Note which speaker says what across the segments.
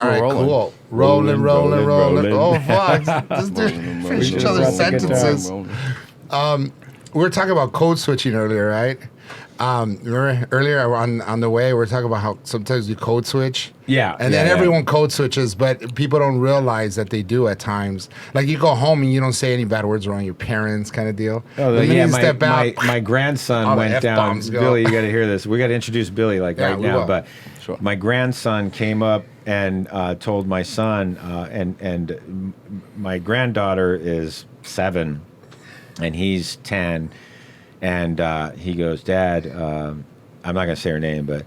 Speaker 1: All right, cool. Rolling. Oh, fuck. Just finish each other's sentences. We were talking about code switching earlier, right? Remember earlier on the way, we were talking about how sometimes you code switch.
Speaker 2: Yeah.
Speaker 1: And then everyone code switches, but people don't realize that they do at times. Like you go home and you don't say any bad words around your parents kind of deal.
Speaker 2: Oh, yeah, my grandson went down. Billy, you got to hear this. We got to introduce Billy right now. But my grandson came up and told my son, and my granddaughter is 7, and he's 10. And he goes, Dad, I'm not going to say her name, but,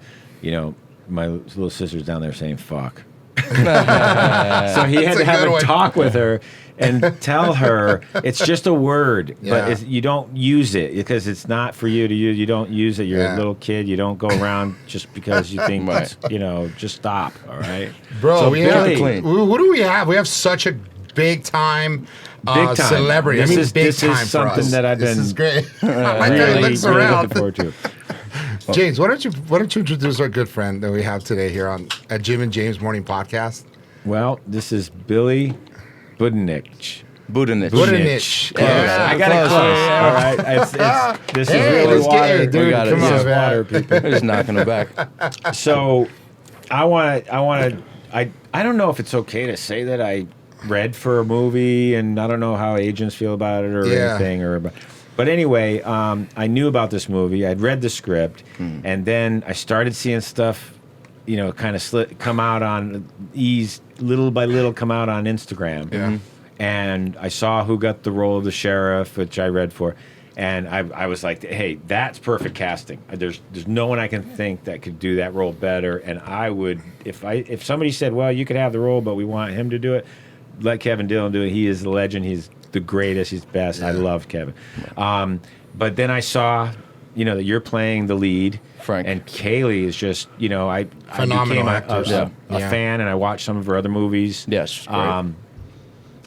Speaker 2: my little sister's down there saying fuck. So he had to have a talk with her and tell her it's just a word, but you don't use it because it's not for you to use. You don't use it. You're a little kid. You don't go around just because you think, just stop, all right?
Speaker 1: Bro,
Speaker 2: so
Speaker 1: who do we have? We have such a big time celebrity.
Speaker 2: This is something that I've been.
Speaker 1: This is great.
Speaker 2: really looking forward to.
Speaker 1: James, why don't you introduce our good friend that we have today here on at Jim and James Morning Podcast?
Speaker 2: Well, this is Billy Budinich.
Speaker 1: Budinich.
Speaker 2: Yeah, I got it close. All right, this is really water,
Speaker 1: dude. Come on,
Speaker 2: water, people.
Speaker 3: Just knocking it back.
Speaker 2: So, I don't know if it's okay to say that I read for a movie, and I don't know how agents feel about it or anything. But anyway, I knew about this movie. I'd read the script, and then I started seeing stuff, kind of come out on little by little, come out on Instagram.
Speaker 1: Yeah.
Speaker 2: And I saw who got the role of the sheriff, which I read for, and I was like, hey, that's perfect casting. There's no one I can think that could do that role better. And I would, if somebody said, well, you could have the role, but we want him to do it, let Kevin Dillon do it. He is the legend. He's the greatest. He's the best. I love Kevin. But then I saw, that you're playing the lead.
Speaker 3: Frank.
Speaker 2: And Caylee is just, I became a fan, and I watched some of her other movies.
Speaker 3: Yes, great.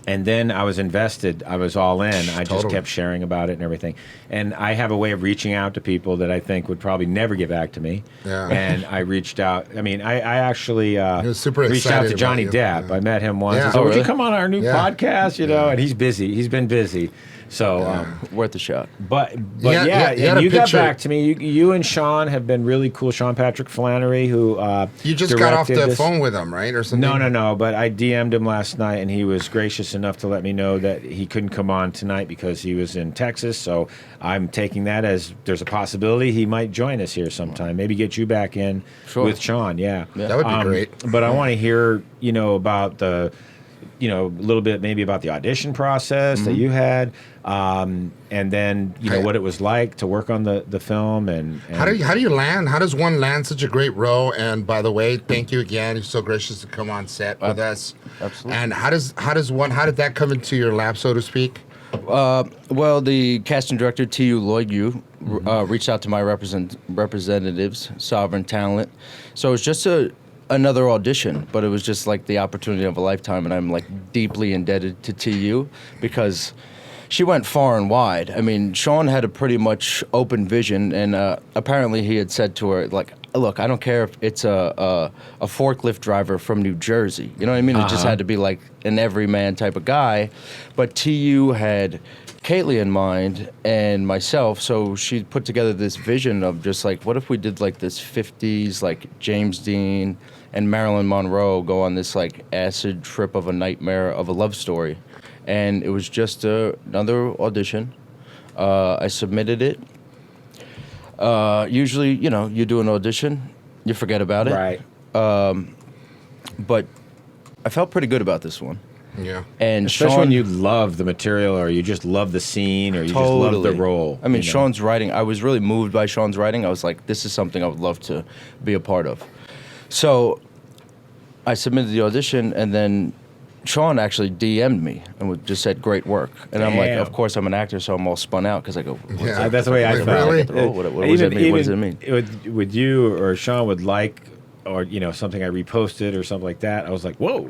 Speaker 2: And then I was invested. I was all in. I just kept sharing about it and everything. And I have a way of reaching out to people that I think would probably never get back to me. Yeah. And I reached out. I mean, I actually reached out to Johnny Depp. I met him once.
Speaker 1: Yeah.
Speaker 2: I said, would you come on our new podcast? And he's busy. He's been busy. So
Speaker 3: worth a shot.
Speaker 2: But and you got back to me. You and Sean have been really cool. Sean Patrick Flanery, who
Speaker 1: you just got off the phone with him, right, or something?
Speaker 2: No. But I DM'd him last night, and he was gracious enough to let me know that he couldn't come on tonight because he was in Texas. So I'm taking that as there's a possibility he might join us here sometime. Maybe get you back in with Sean. Yeah,
Speaker 1: that would be great.
Speaker 2: But I want to hear about the. A little bit maybe about the audition process that you had, and then what it was like to work on the film, and
Speaker 1: how do you land? How does one land such a great role? And by the way, thank you again. You're so gracious to come on set with us.
Speaker 3: Absolutely.
Speaker 1: And how did that come into your lap, so to speak?
Speaker 3: Well, the casting director T.U. Lloyd reached out to my representatives, Sovereign Talent. So it was just another audition, but it was just like the opportunity of a lifetime, and I'm like deeply indebted to TU because she went far and wide. I mean, Sean had a pretty much open vision, and apparently he had said to her, like, look, I don't care if it's a forklift driver from New Jersey. You know what I mean? It just had to be like an everyman type of guy. But TU had Caylee in mind and myself, so she put together this vision of just like, what if we did like this 50s, like James Dean and Marilyn Monroe go on this like acid trip of a nightmare of a love story. And it was just another audition. I submitted it. Usually, you do an audition, you forget about it.
Speaker 2: Right.
Speaker 3: But I felt pretty good about this one.
Speaker 1: Yeah.
Speaker 2: And especially Sean, when you love the material, or you just love the scene, or you just love the role.
Speaker 3: I mean, Sean's writing, I was really moved by Sean's writing. I was like, this is something I would love to be a part of. So I submitted the audition, and then Sean actually DM'd me and just said, great work. And I'm like, of course, I'm an actor, so I'm all spun out because I go,
Speaker 2: that's the way I felt.
Speaker 3: Really? What does it mean?
Speaker 2: Would you or Sean would like or something I reposted or something like that, I was like, whoa,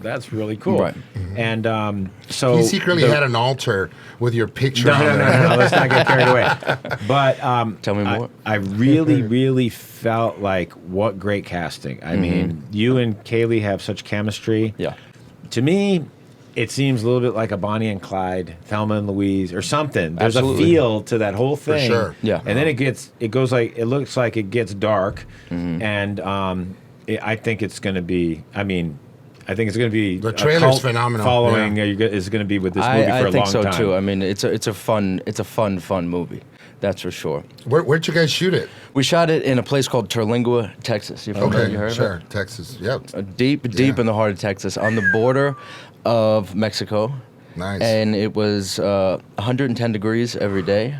Speaker 2: that's really cool.
Speaker 3: Right.
Speaker 2: And so
Speaker 1: he secretly had an altar with your picture.
Speaker 2: No, let's not get carried away. But
Speaker 3: tell me more.
Speaker 2: I really, really felt like what great casting. I mean, you and Caylee have such chemistry.
Speaker 3: Yeah.
Speaker 2: To me, it seems a little bit like a Bonnie and Clyde, Thelma and Louise, or something. There's
Speaker 3: Absolutely.
Speaker 2: a feel to that whole thing.
Speaker 1: For sure.
Speaker 3: Yeah.
Speaker 2: And then it looks like it gets dark, and I think it's going to be. I think it's going to be
Speaker 1: the trailer's phenomenal.
Speaker 2: Following is going to be with this movie for a long time.
Speaker 3: I think so too. I mean, it's a fun movie. That's for sure.
Speaker 1: Where'd you guys shoot it?
Speaker 3: We shot it in a place called Terlingua, Texas. You heard
Speaker 1: Sure,
Speaker 3: of it?
Speaker 1: Texas. Yep.
Speaker 3: Deep in the heart of Texas, on the border of Mexico.
Speaker 1: Nice.
Speaker 3: And it was 110 degrees every day.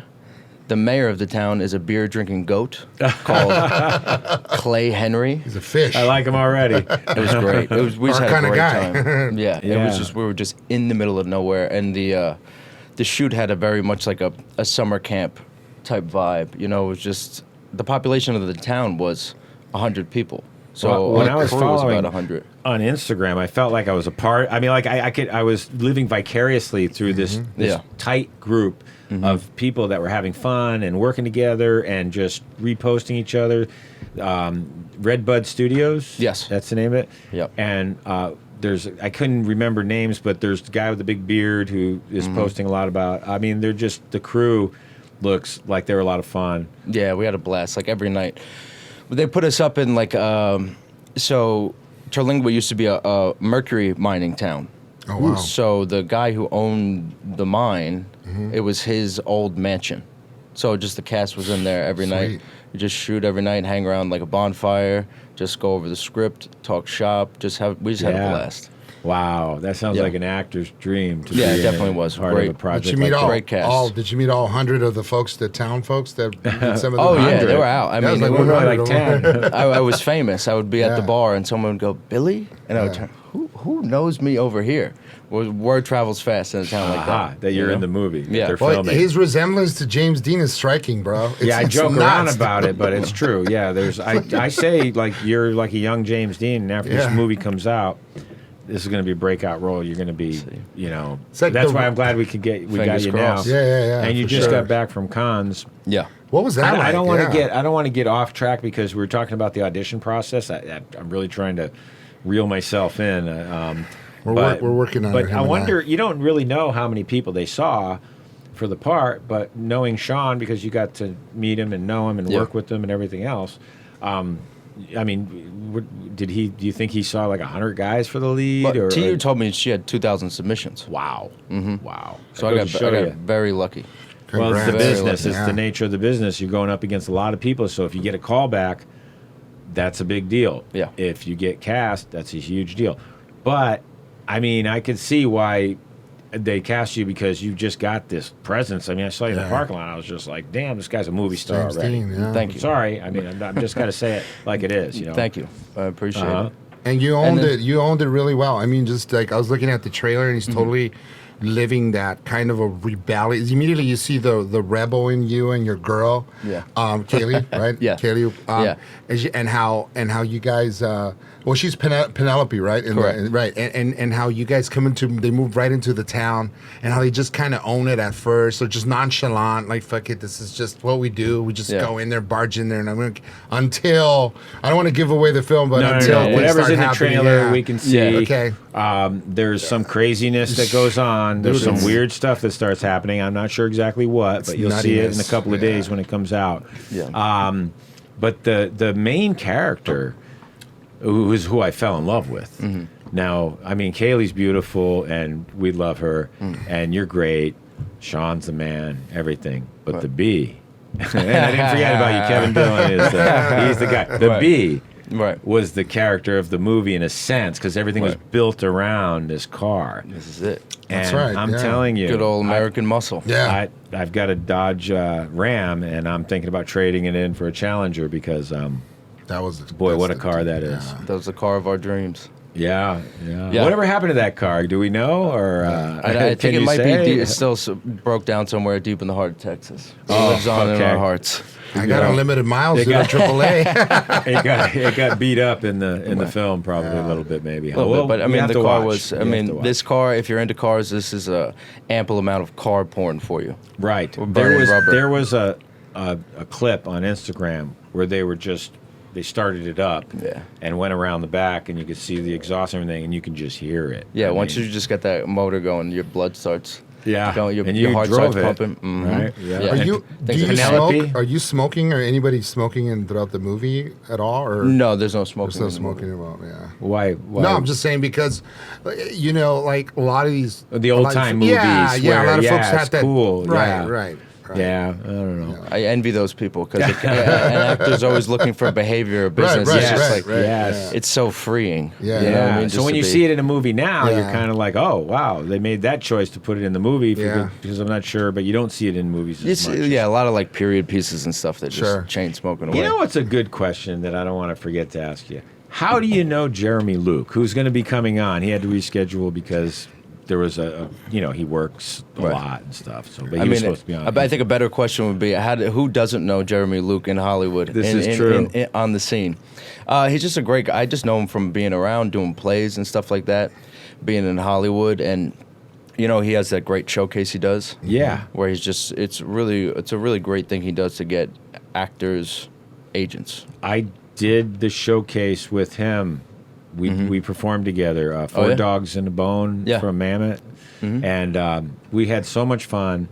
Speaker 3: The mayor of the town is a beer-drinking goat called Clay Henry.
Speaker 1: He's a fish.
Speaker 2: I like him already.
Speaker 3: It was great. We just
Speaker 1: Our
Speaker 3: had a
Speaker 1: kinda
Speaker 3: great
Speaker 1: guy.
Speaker 3: time. Yeah,
Speaker 2: Yeah.
Speaker 3: it was just we were just in the middle of nowhere, and the shoot had a very much like a summer camp type vibe. It was just the population of the town was 100 people. So
Speaker 2: when I was following
Speaker 3: about 100
Speaker 2: on Instagram, I felt like I was a part. I mean, like I was living vicariously through this tight group of people that were having fun and working together and just reposting each other. Redbud Studios.
Speaker 3: Yes.
Speaker 2: That's the name of it.
Speaker 3: Yep.
Speaker 2: And I couldn't remember names, but there's the guy with the big beard who is posting a lot about. I mean, they're just the crew looks like they were a lot of fun.
Speaker 3: Yeah, we had a blast like every night. They put us up in like so Terlingua used to be a mercury mining town.
Speaker 1: Oh wow.
Speaker 3: So the guy who owned the mine, it was his old mansion. So just the cast was in there every night. We just shoot every night, hang around like a bonfire, just go over the script, talk shop, we just had a blast.
Speaker 2: Wow, that sounds like an actor's dream. To
Speaker 3: Yeah,
Speaker 2: be
Speaker 3: it definitely was.
Speaker 2: part
Speaker 3: Great.
Speaker 2: of a project.
Speaker 1: Did you meet
Speaker 2: like that.
Speaker 3: Great cast.
Speaker 1: Did you meet all 100 of the town folks that did some of the?
Speaker 3: Oh yeah,
Speaker 2: 100.
Speaker 3: they were out. I
Speaker 1: That was
Speaker 3: mean,
Speaker 1: like
Speaker 3: it was
Speaker 2: We're
Speaker 1: one-
Speaker 2: really like 10.
Speaker 3: I was famous. I would be at the
Speaker 1: Yeah.
Speaker 3: bar and someone would go, Billy? And I would turn, who knows me over here? Well, word travels fast in a town like that.
Speaker 2: That you're in the movie. that
Speaker 3: Yeah.
Speaker 2: they're
Speaker 1: Well,
Speaker 2: filming.
Speaker 1: his resemblance to James Dean is striking, bro.
Speaker 2: I
Speaker 1: It's
Speaker 2: joke
Speaker 1: nuts.
Speaker 2: around about it, but it's true. Yeah, I say like you're like a young James Dean, and after this movie comes out, this is going to be a breakout role. You're going to be,
Speaker 1: It's like
Speaker 2: that's
Speaker 1: the-
Speaker 2: why I'm glad we got
Speaker 3: Fingers
Speaker 2: you
Speaker 3: crossed.
Speaker 2: now.
Speaker 1: Yeah,
Speaker 2: And you
Speaker 1: for
Speaker 2: just
Speaker 1: sure.
Speaker 2: got back from cons.
Speaker 3: Yeah.
Speaker 1: What was that?
Speaker 2: I don't
Speaker 1: like?
Speaker 2: want to
Speaker 1: Yeah.
Speaker 2: I don't want to get off track because we were talking about the audition process. I'm really trying to reel myself in.
Speaker 1: We're working on it.
Speaker 2: But
Speaker 1: him
Speaker 2: I
Speaker 1: and
Speaker 2: wonder, you don't really know how many people they saw for the part, but knowing Sean, because you got to meet him and know him and work with him and everything else. I mean, do you think he saw like 100 guys for the lead?
Speaker 3: But TU told me she had 2,000 submissions.
Speaker 2: Wow. Wow.
Speaker 3: So I got very lucky.
Speaker 2: Well, it's the
Speaker 1: Congrats.
Speaker 2: business. It's
Speaker 1: Yeah.
Speaker 2: the nature of the business. You're going up against a lot of people. So if you get a call back, that's a big deal.
Speaker 3: Yeah.
Speaker 2: If you get cast, that's a huge deal. But, I mean, I could see why they cast you because you just got this presence. I mean, I saw you in the parking lot. I was just like, damn, this guy's a movie star
Speaker 1: James
Speaker 2: already.
Speaker 1: Dean, yeah.
Speaker 3: Thank you.
Speaker 2: Sorry. I mean, I'm just got to say it like it is,
Speaker 3: Thank you. I appreciate it.
Speaker 1: And you owned
Speaker 3: then-
Speaker 1: it. You owned it really well. I mean, just like I was looking at the trailer, and he's totally living that kind of a rebellion. Immediately, you see the rebel in you and your girl,
Speaker 3: Yeah.
Speaker 1: Caylee, right?
Speaker 3: Yeah.
Speaker 1: Caylee,
Speaker 3: Yeah.
Speaker 1: and how you guys. Well, she's Penelope, right?
Speaker 3: Correct.
Speaker 1: Right, and how you guys they move right into the town, and how they just kind of own it at first. They're just nonchalant, like fuck it, this is just what we do. We just go in there, barge in there, and until I don't want to give away the film, but until things
Speaker 2: whatever's
Speaker 1: start
Speaker 2: in the
Speaker 1: happening,
Speaker 2: trailer, we can see.
Speaker 3: Yeah.
Speaker 1: Okay.
Speaker 2: There's some craziness that goes on. There's some weird stuff that starts happening. I'm not sure exactly what, but you'll see it in a
Speaker 1: nuttiness.
Speaker 2: couple of days when it comes out.
Speaker 3: Yeah.
Speaker 2: But the main character, who I fell in love with. Now, I mean, Caylee's beautiful, and we love her, and you're great. Sean's the man, everything. But the B, and I didn't forget about you. Kevin Dillon he's the guy. The B was the character of the movie in a sense, because everything was built around this car.
Speaker 3: This is it.
Speaker 1: That's
Speaker 2: And
Speaker 1: right,
Speaker 2: I'm
Speaker 1: yeah.
Speaker 2: telling you,
Speaker 3: Good old American muscle.
Speaker 1: Yeah.
Speaker 2: I've got a Dodge Ram, and I'm thinking about trading it in for a Challenger because,
Speaker 1: That was
Speaker 2: what a car that is.
Speaker 3: That was the car of our dreams.
Speaker 2: Yeah.
Speaker 3: Yeah.
Speaker 2: Whatever happened to that car? Do we know, or
Speaker 3: I
Speaker 2: can
Speaker 3: think it
Speaker 2: you
Speaker 3: might
Speaker 2: say?
Speaker 3: be it's still broke down somewhere deep in the heart of Texas. It
Speaker 2: Oh,
Speaker 3: lives on in
Speaker 2: okay.
Speaker 3: our hearts.
Speaker 1: I got unlimited miles to AAA.
Speaker 2: it got beat up in the film probably a little bit maybe.
Speaker 3: But I mean the car was. I mean this car. If you're into cars, this is a ample amount of car porn for you.
Speaker 2: Right. There was a clip on Instagram where they started it up and went around the back, and you could see the exhaust and everything, and you can just hear it.
Speaker 3: Yeah, once you just get that motor going, your blood starts.
Speaker 2: Yeah,
Speaker 3: your heart starts pumping. Mm-hmm.
Speaker 2: Right?
Speaker 3: Yeah.
Speaker 1: Are you smoking, or anybody smoking throughout the movie at all? Or
Speaker 3: no, there's no smoking.
Speaker 1: There's no smoking involved. Yeah.
Speaker 2: Why?
Speaker 1: No, I'm just saying because, like a lot of these
Speaker 2: the old time movies.
Speaker 1: Yeah, a lot of folks have that.
Speaker 2: Cool.
Speaker 1: Right.
Speaker 2: Yeah, I don't know.
Speaker 3: I envy those people because an actor's always looking for behavior or business. It's just it's so freeing.
Speaker 1: Yeah.
Speaker 3: You know what I mean?
Speaker 2: So when you see it in a movie now, you're kind of like, oh wow, they made that choice to put it in the movie because I'm not sure, but you don't see it in movies as much.
Speaker 3: Yeah, a lot of like period pieces and stuff that just chain smoking away.
Speaker 2: You know what's a good question that I don't want to forget to ask you? How do you know Jeremy Luke, who's going to be coming on? He had to reschedule because there was he works a lot and stuff. So, but he was supposed to be on.
Speaker 3: I think a better question would be, who doesn't know Jeremy Luke in Hollywood?
Speaker 2: This is true.
Speaker 3: On the scene. He's just a great guy. I just know him from being around, doing plays and stuff like that, being in Hollywood, and he has that great showcase he does.
Speaker 2: Yeah,
Speaker 3: where it's a really great thing he does to get actors, agents.
Speaker 2: I did the showcase with him. We performed together, Four Dogs and a Bone from Mammoth, and we had so much fun.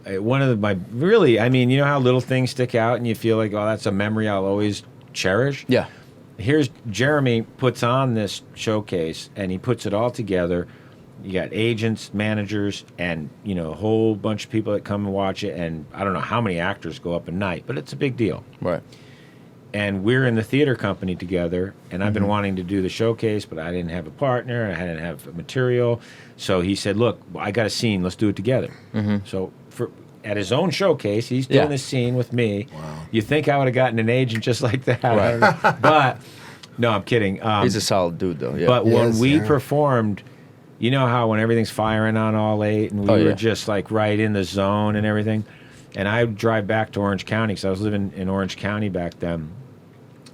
Speaker 2: One of you know how little things stick out and you feel like, oh, that's a memory I'll always cherish?
Speaker 3: Yeah.
Speaker 2: Here's Jeremy puts on this showcase, and he puts it all together. You got agents, managers, and a whole bunch of people that come and watch it, and I don't know how many actors go up a night, but it's a big deal.
Speaker 3: Right.
Speaker 2: And we're in the theater company together, and I've been wanting to do the showcase, but I didn't have a partner, I didn't have material. So he said, look, I got a scene, let's do it together. So at his own showcase, he's doing this scene with me. Wow. You think I would have gotten an agent just like that. Right. But, no, I'm kidding.
Speaker 3: He's a solid dude, though. Yeah.
Speaker 2: But when we performed, you know how when everything's firing on all eight, and we were just like right in the zone and everything? And I would drive back to Orange County, because I was living in Orange County back then.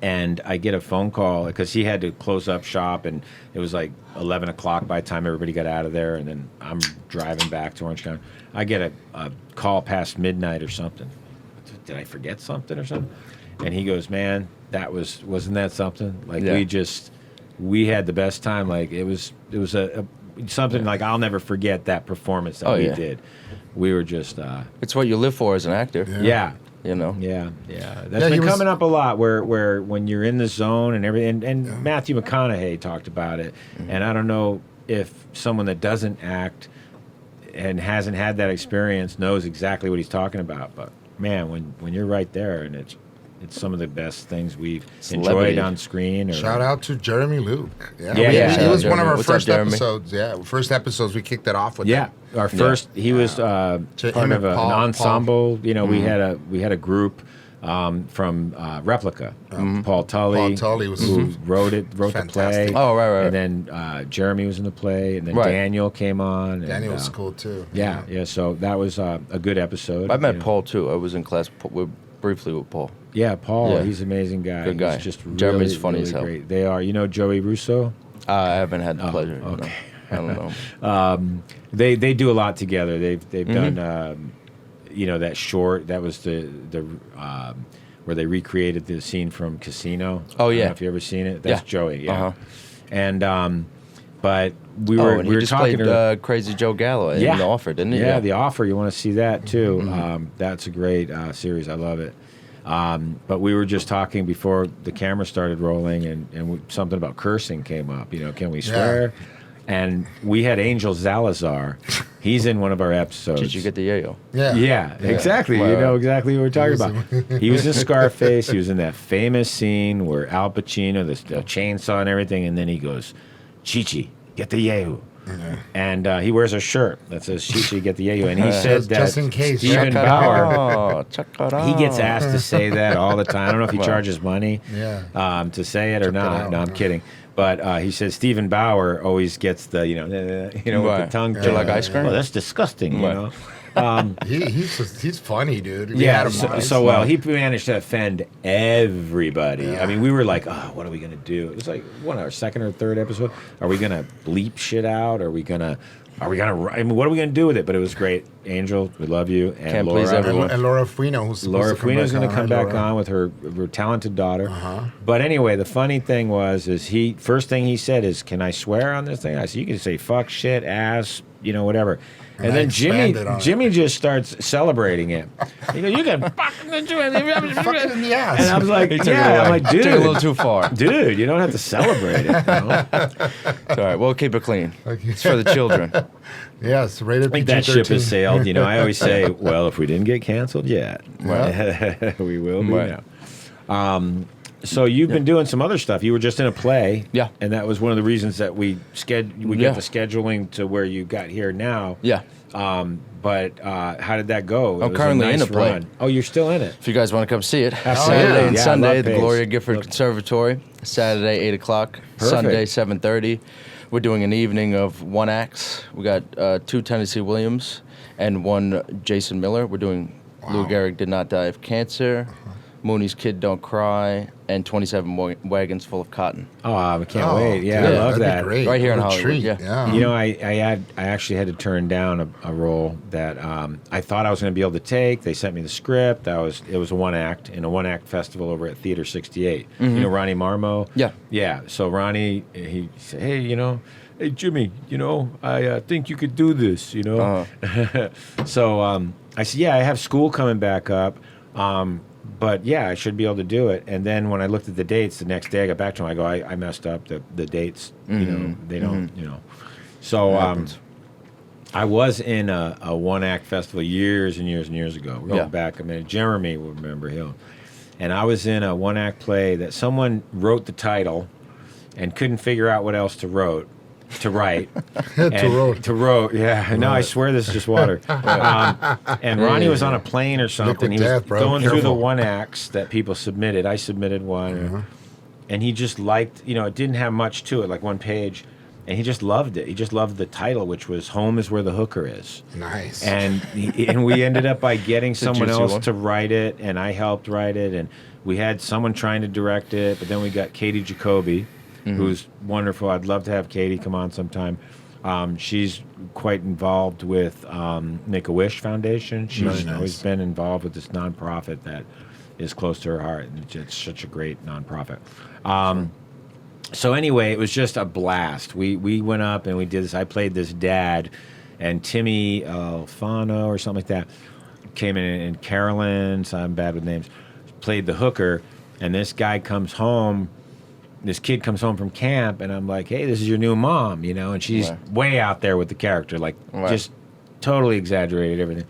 Speaker 2: And I get a phone call, because he had to close up shop, and it was like 11 o'clock by the time everybody got out of there. And then I'm driving back to Orange County. I get a call past midnight or something. Did I forget something or something? And he goes, man, wasn't that something? Like we had the best time. Like it was something like I'll never forget that performance that we did. We were just.
Speaker 3: It's what you live for as an actor.
Speaker 2: Yeah.
Speaker 3: Yeah.
Speaker 2: That's been coming up a lot. Where when you're in the zone and everything, and Matthew McConaughey talked about it. And I don't know if someone that doesn't act and hasn't had that experience knows exactly what he's talking about. But man, when you're right there, and it's some of the best things we've enjoyed on screen.
Speaker 1: Shout out to Jeremy Luke.
Speaker 2: He
Speaker 1: was one of our first episodes. First episodes we kicked it off with.
Speaker 2: Yeah, our first. He was part of an ensemble. We had a group from Replica. Paul Tully. who wrote the play.
Speaker 3: Oh, right.
Speaker 2: And then Jeremy was in the play, and then Daniel came on.
Speaker 1: Daniel was cool too.
Speaker 2: Yeah. So that was a good episode.
Speaker 3: I met Paul too. I was in class briefly with Paul.
Speaker 2: Yeah, Paul. He's an amazing guy.
Speaker 3: Good guy.
Speaker 2: He's just
Speaker 3: Jeremy's funny
Speaker 2: really
Speaker 3: as hell.
Speaker 2: Great. They are. You know Joey Russo?
Speaker 3: I haven't had the pleasure.
Speaker 2: Okay.
Speaker 3: No. I don't know.
Speaker 2: They do a lot together. They've done that short. That was the where they recreated the scene from Casino.
Speaker 3: Oh yeah.
Speaker 2: I don't know if you ever seen it. That's Joey. Yeah. And but we
Speaker 3: just
Speaker 2: talking
Speaker 3: played Crazy Joe Gallo in The Offer, didn't he?
Speaker 2: Yeah, The Offer. You want to see that too? That's a great series. I love it. But we were just talking before the camera started rolling, and something about cursing came up. Can we swear? Yeah. And we had Angel Zalazar. He's in one of our episodes.
Speaker 3: Did you get the yayo?
Speaker 2: Yeah, exactly. You know exactly what we're talking about. He was in Scarface. He was in that famous scene where Al Pacino, the chainsaw and everything, and then he goes, Chi-Chi, get the yayo. And he wears a shirt that says Chi-Chi, get the yayo. And he said that
Speaker 1: just in case.
Speaker 2: Stephen Bauer, he gets asked to say that all the time. I don't know if he charges money to say it or not. No, I'm kidding. But he says Stephen Bauer always gets the, with the tongue.
Speaker 3: Do you like ice cream?
Speaker 2: Well, that's disgusting, you know.
Speaker 1: He's funny, dude.
Speaker 2: Yeah, so well. He managed to offend everybody.
Speaker 1: Yeah.
Speaker 2: I mean, we were like, oh, what are we going to do? It was like, what, our second or third episode? Are we going to bleep shit out? Are we going to, I mean, what are we going to do with it? But it was great. Angel, we love you. And
Speaker 3: Can't
Speaker 2: Laura,
Speaker 3: please everyone.
Speaker 1: And Laura Fuino, who's
Speaker 2: Laura Fuino's going to come back on with her talented daughter. But anyway, the funny thing is first thing he said is, can I swear on this thing? I said, you can say fuck, shit, ass, whatever. And then Jimmy just starts celebrating it. He goes, you can fucking do it.
Speaker 1: Fuck it in the ass.
Speaker 2: And I was like, I'm like, dude.
Speaker 3: Took it a little too far.
Speaker 2: Dude, you don't have to celebrate it.
Speaker 3: It's all right. We'll keep it clean. It's for the children.
Speaker 1: Yes, rated
Speaker 2: I think that ship has sailed. I always say, well, if we didn't get canceled yet, we will be now. So you've been doing some other stuff. You were just in a play.
Speaker 3: Yeah.
Speaker 2: And that was one of the reasons that we get the scheduling to where you got here now.
Speaker 3: Yeah.
Speaker 2: But how did that go?
Speaker 3: I'm currently in a play.
Speaker 2: Run. Oh, you're still in it?
Speaker 3: If you guys want to come see it.
Speaker 2: Absolutely.
Speaker 3: Saturday and
Speaker 2: Yeah,
Speaker 3: Sunday,
Speaker 2: love
Speaker 3: the
Speaker 2: Pace.
Speaker 3: Gloria Gifford Conservatory. Saturday, 8 o'clock. Sunday, 7:30. We're doing an evening of one acts. We got 2 Tennessee Williams and 1 Jason Miller. We're doing Lou Gehrig Did Not Die of Cancer, Mooney's Kid Don't Cry, and 27 Wagons Full of Cotton.
Speaker 2: Oh, I can't wait. Yeah,
Speaker 1: dude,
Speaker 2: I love
Speaker 1: that'd
Speaker 2: that.
Speaker 1: be great.
Speaker 3: Right here in
Speaker 1: What a
Speaker 3: Hollywood,
Speaker 1: treat.
Speaker 3: yeah.
Speaker 2: I actually had to turn down a role that I thought I was going to be able to take. They sent me the script. It was a one act in a one act festival over at Theater 68. Ronnie Marmo.
Speaker 3: Yeah.
Speaker 2: Yeah. So Ronnie, he said, hey, Jimmy, I think you could do this. So I said, yeah, I have school coming back up. But yeah, I should be able to do it. And then when I looked at the dates, the next day I got back to him. I go, I messed up the dates. They don't. So I was in a one act festival years and years and years ago. We're going back. I mean, Jeremy will remember him. And I was in a one act play that someone wrote the title and couldn't figure out what else to write. To wrote, yeah. No, I swear this is just water. And Ronnie was on a plane or something. He was going through the one acts that people submitted. I submitted one, and he just liked. It didn't have much to it, like one page, and he just loved it. He just loved the title, which was "Home is Where the Hooker Is."
Speaker 1: Nice.
Speaker 2: And we ended up by getting someone else to write it, and I helped write it, and we had someone trying to direct it, but then we got Katie Jacoby. Who's wonderful. I'd love to have Katie come on sometime. She's quite involved with Make-A-Wish Foundation. She's always been involved with this nonprofit that is close to her heart, and it's such a great nonprofit. So anyway, it was just a blast. We went up and we did this. I played this dad, and Timmy Alfano or something like that came in, and Carolyn, so I'm bad with names, played the hooker, and this guy comes home. This kid comes home from camp, and I'm like, hey, this is your new mom, and she's way out there with the character, like just totally exaggerated everything.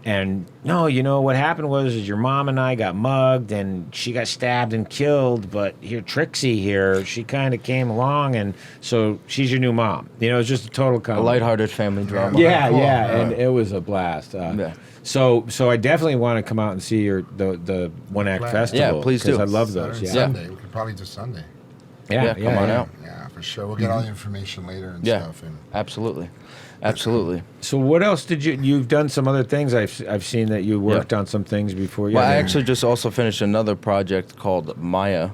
Speaker 2: And no, what happened was your mom and I got mugged, and she got stabbed and killed, but here, Trixie here, she kind of came along, and so she's your new mom. It was just a total comedy.
Speaker 3: A lighthearted family drama.
Speaker 2: Yeah, cool. And it was a blast. So I definitely want to come out and see the one act festival.
Speaker 3: Yeah, please do.
Speaker 2: Because I love those.
Speaker 1: Sunday. We could probably do Sunday.
Speaker 3: Yeah, come on out.
Speaker 1: Yeah, for sure. We'll get all the information later and stuff. And
Speaker 3: Absolutely.
Speaker 2: So what else did you've done some other things? I've seen that you worked on some things before.
Speaker 3: Well, I actually just also finished another project called Maya,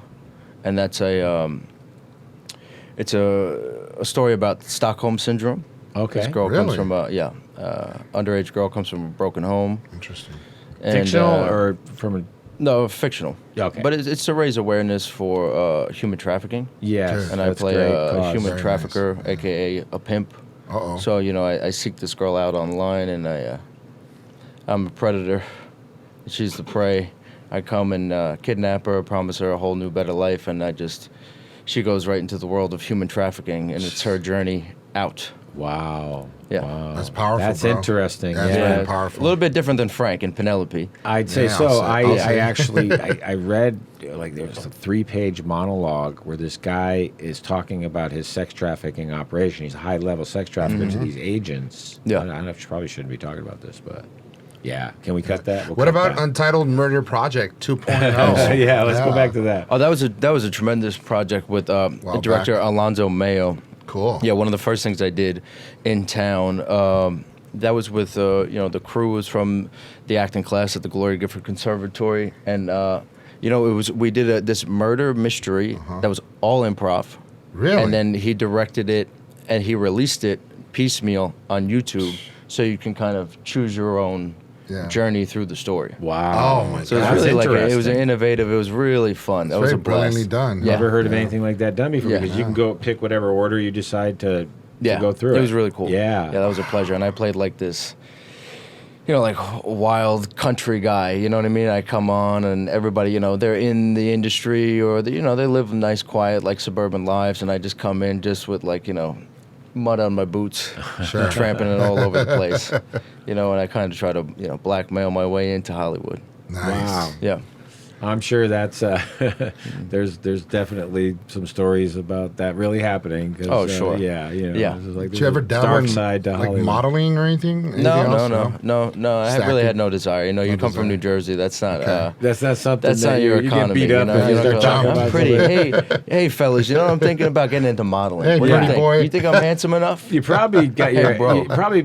Speaker 3: and that's it's a story about Stockholm Syndrome.
Speaker 2: Okay.
Speaker 3: This girl comes from underage girl comes from a broken home.
Speaker 1: Interesting.
Speaker 3: And,
Speaker 2: fictional or from a...
Speaker 3: No, fictional.
Speaker 2: Okay.
Speaker 3: But it's to raise awareness for human trafficking.
Speaker 2: Yes.
Speaker 3: And I play a human trafficker, a.k.a. a pimp.
Speaker 1: Uh-oh.
Speaker 3: So, I seek this girl out online, and I'm a predator. She's the prey. I come and kidnap her, promise her a whole new, better life, and she goes right into the world of human trafficking, and it's her journey out.
Speaker 2: Wow.
Speaker 3: Yeah.
Speaker 2: Wow.
Speaker 1: That's powerful.
Speaker 2: That's interesting.
Speaker 1: That's very powerful.
Speaker 3: A little bit different than Frank and Penelope.
Speaker 2: I'd say so. I actually I read there was a 3-page monologue where this guy is talking about his sex trafficking operation. He's a high-level sex trafficker to these agents.
Speaker 3: Yeah.
Speaker 2: I probably shouldn't be talking about this, but yeah. Can we cut that?
Speaker 1: What about Untitled Murder Project 2.0?
Speaker 2: Yeah, let's go back to that.
Speaker 3: Oh, that was a tremendous project with director Alonzo Mayo.
Speaker 1: Cool.
Speaker 3: Yeah, one of the first things I did in town. that was with the crew was from the acting class at the Gloria Gifford Conservatory, and we did this murder mystery that was all improv.
Speaker 1: Really?
Speaker 3: And then he directed it, and he released it piecemeal on YouTube, so you can kind of choose your own journey through the story.
Speaker 2: Wow.
Speaker 1: Oh my god.
Speaker 3: So it was really it was innovative. It was really fun. That was a blast.
Speaker 1: Brilliantly done.
Speaker 2: Yeah. Never heard of anything like that done before, because you can go pick whatever order you decide to go through.
Speaker 3: It was really cool.
Speaker 2: Yeah.
Speaker 3: That was a pleasure. And I played like this, like wild country guy, you know what I mean? I come on and everybody, they're in the industry or, they live nice, quiet, like suburban lives. And I just come in just with mud on my boots, tramping it all over the place, and I kind of try to, blackmail my way into Hollywood.
Speaker 1: Nice.
Speaker 2: Wow.
Speaker 3: Yeah.
Speaker 2: I'm sure that's there's definitely some stories about that really happening.
Speaker 3: Oh, sure.
Speaker 2: Yeah.
Speaker 1: Did you ever dabble
Speaker 2: dark
Speaker 1: in
Speaker 2: side to Hollywood.
Speaker 1: modeling or anything?
Speaker 3: No. I really had no desire. You come from New Jersey. That's not.
Speaker 2: That's not something.
Speaker 3: That's not your economy.
Speaker 2: You get beat up.
Speaker 3: You don't go, I'm pretty. Hey, fellas. I'm thinking about getting into modeling.
Speaker 1: Hey,
Speaker 3: what do you
Speaker 1: pretty
Speaker 3: think?
Speaker 1: boy.
Speaker 3: You think I'm handsome enough?
Speaker 2: You probably got
Speaker 3: bro.
Speaker 2: You probably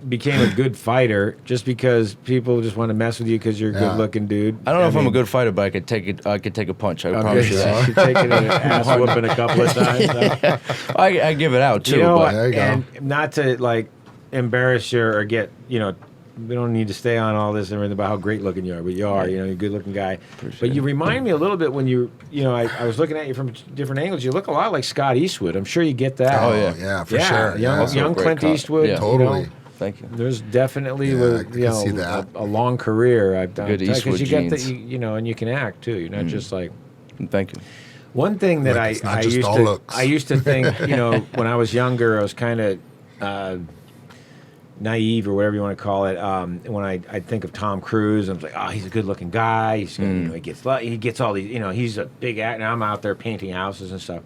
Speaker 2: became a good fighter just because people just want to mess with you because you're a good-looking dude.
Speaker 3: I don't know if I'm a good fighter, but I could take it. I could take a punch. I promise you that.
Speaker 2: You're taking an ass whooping a couple of times.
Speaker 3: I give it out too.
Speaker 1: There you go.
Speaker 2: And not to embarrass you or get we don't need to stay on all this and everything about how great looking you are, but you are. You're a good looking guy. But you remind me a little bit when I was looking at you from different angles. You look a lot like Scott Eastwood. I'm sure you get that.
Speaker 1: Oh yeah, for sure.
Speaker 2: Young Clint Eastwood.
Speaker 3: Yeah.
Speaker 1: Totally.
Speaker 3: Thank you.
Speaker 2: There's definitely
Speaker 1: see that.
Speaker 2: a long career. I've done
Speaker 3: Good Eastwood
Speaker 2: you get
Speaker 3: genes.
Speaker 2: and you can act too. You're not just like.
Speaker 3: Thank you.
Speaker 2: One thing that
Speaker 1: It's not
Speaker 2: I
Speaker 1: just
Speaker 2: used
Speaker 1: all
Speaker 2: to
Speaker 1: looks.
Speaker 2: I used to think when I was younger I was kind of naive or whatever you want to call it. When I'd think of Tom Cruise, I was like, oh, he's a good looking guy. He's he gets all these he's a big actor. I'm out there painting houses and stuff.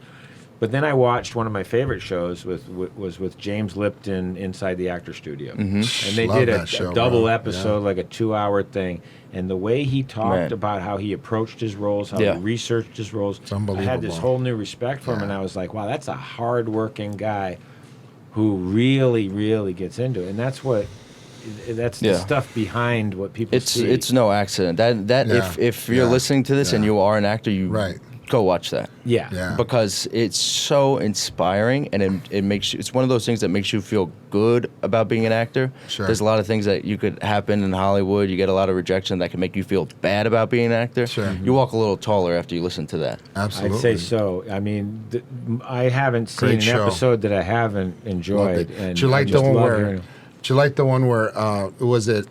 Speaker 2: But then I watched one of my favorite shows was with James Lipton inside the Actor Studio, and they
Speaker 1: Love
Speaker 2: did
Speaker 1: that show,
Speaker 2: a double
Speaker 1: bro.
Speaker 2: episode, like a 2-hour thing. And the way he talked about how he approached his roles, how he researched his roles, I had this
Speaker 1: unbelievable.
Speaker 2: whole new respect for him, and I was like, wow, that's a hard-working guy who really, really gets into it. And that's the stuff behind what people see.
Speaker 3: It's no accident. If you're listening to this and you are an actor, go watch that.
Speaker 2: Yeah.
Speaker 3: Because it's so inspiring, and it makes you. It's one of those things that makes you feel good about being an actor.
Speaker 1: Sure.
Speaker 3: There's a lot of things that you could happen in Hollywood. You get a lot of rejection that can make you feel bad about being an actor.
Speaker 1: Sure.
Speaker 3: You walk a little taller after you listen to that.
Speaker 1: Absolutely.
Speaker 2: I'd say so. I mean, I haven't seen
Speaker 1: Great
Speaker 2: an
Speaker 1: show.
Speaker 2: episode that I haven't enjoyed. And
Speaker 1: Did you like
Speaker 2: I
Speaker 1: the
Speaker 2: just
Speaker 1: one
Speaker 2: love
Speaker 1: where?
Speaker 2: hearing-
Speaker 1: Did you like the one where? Was it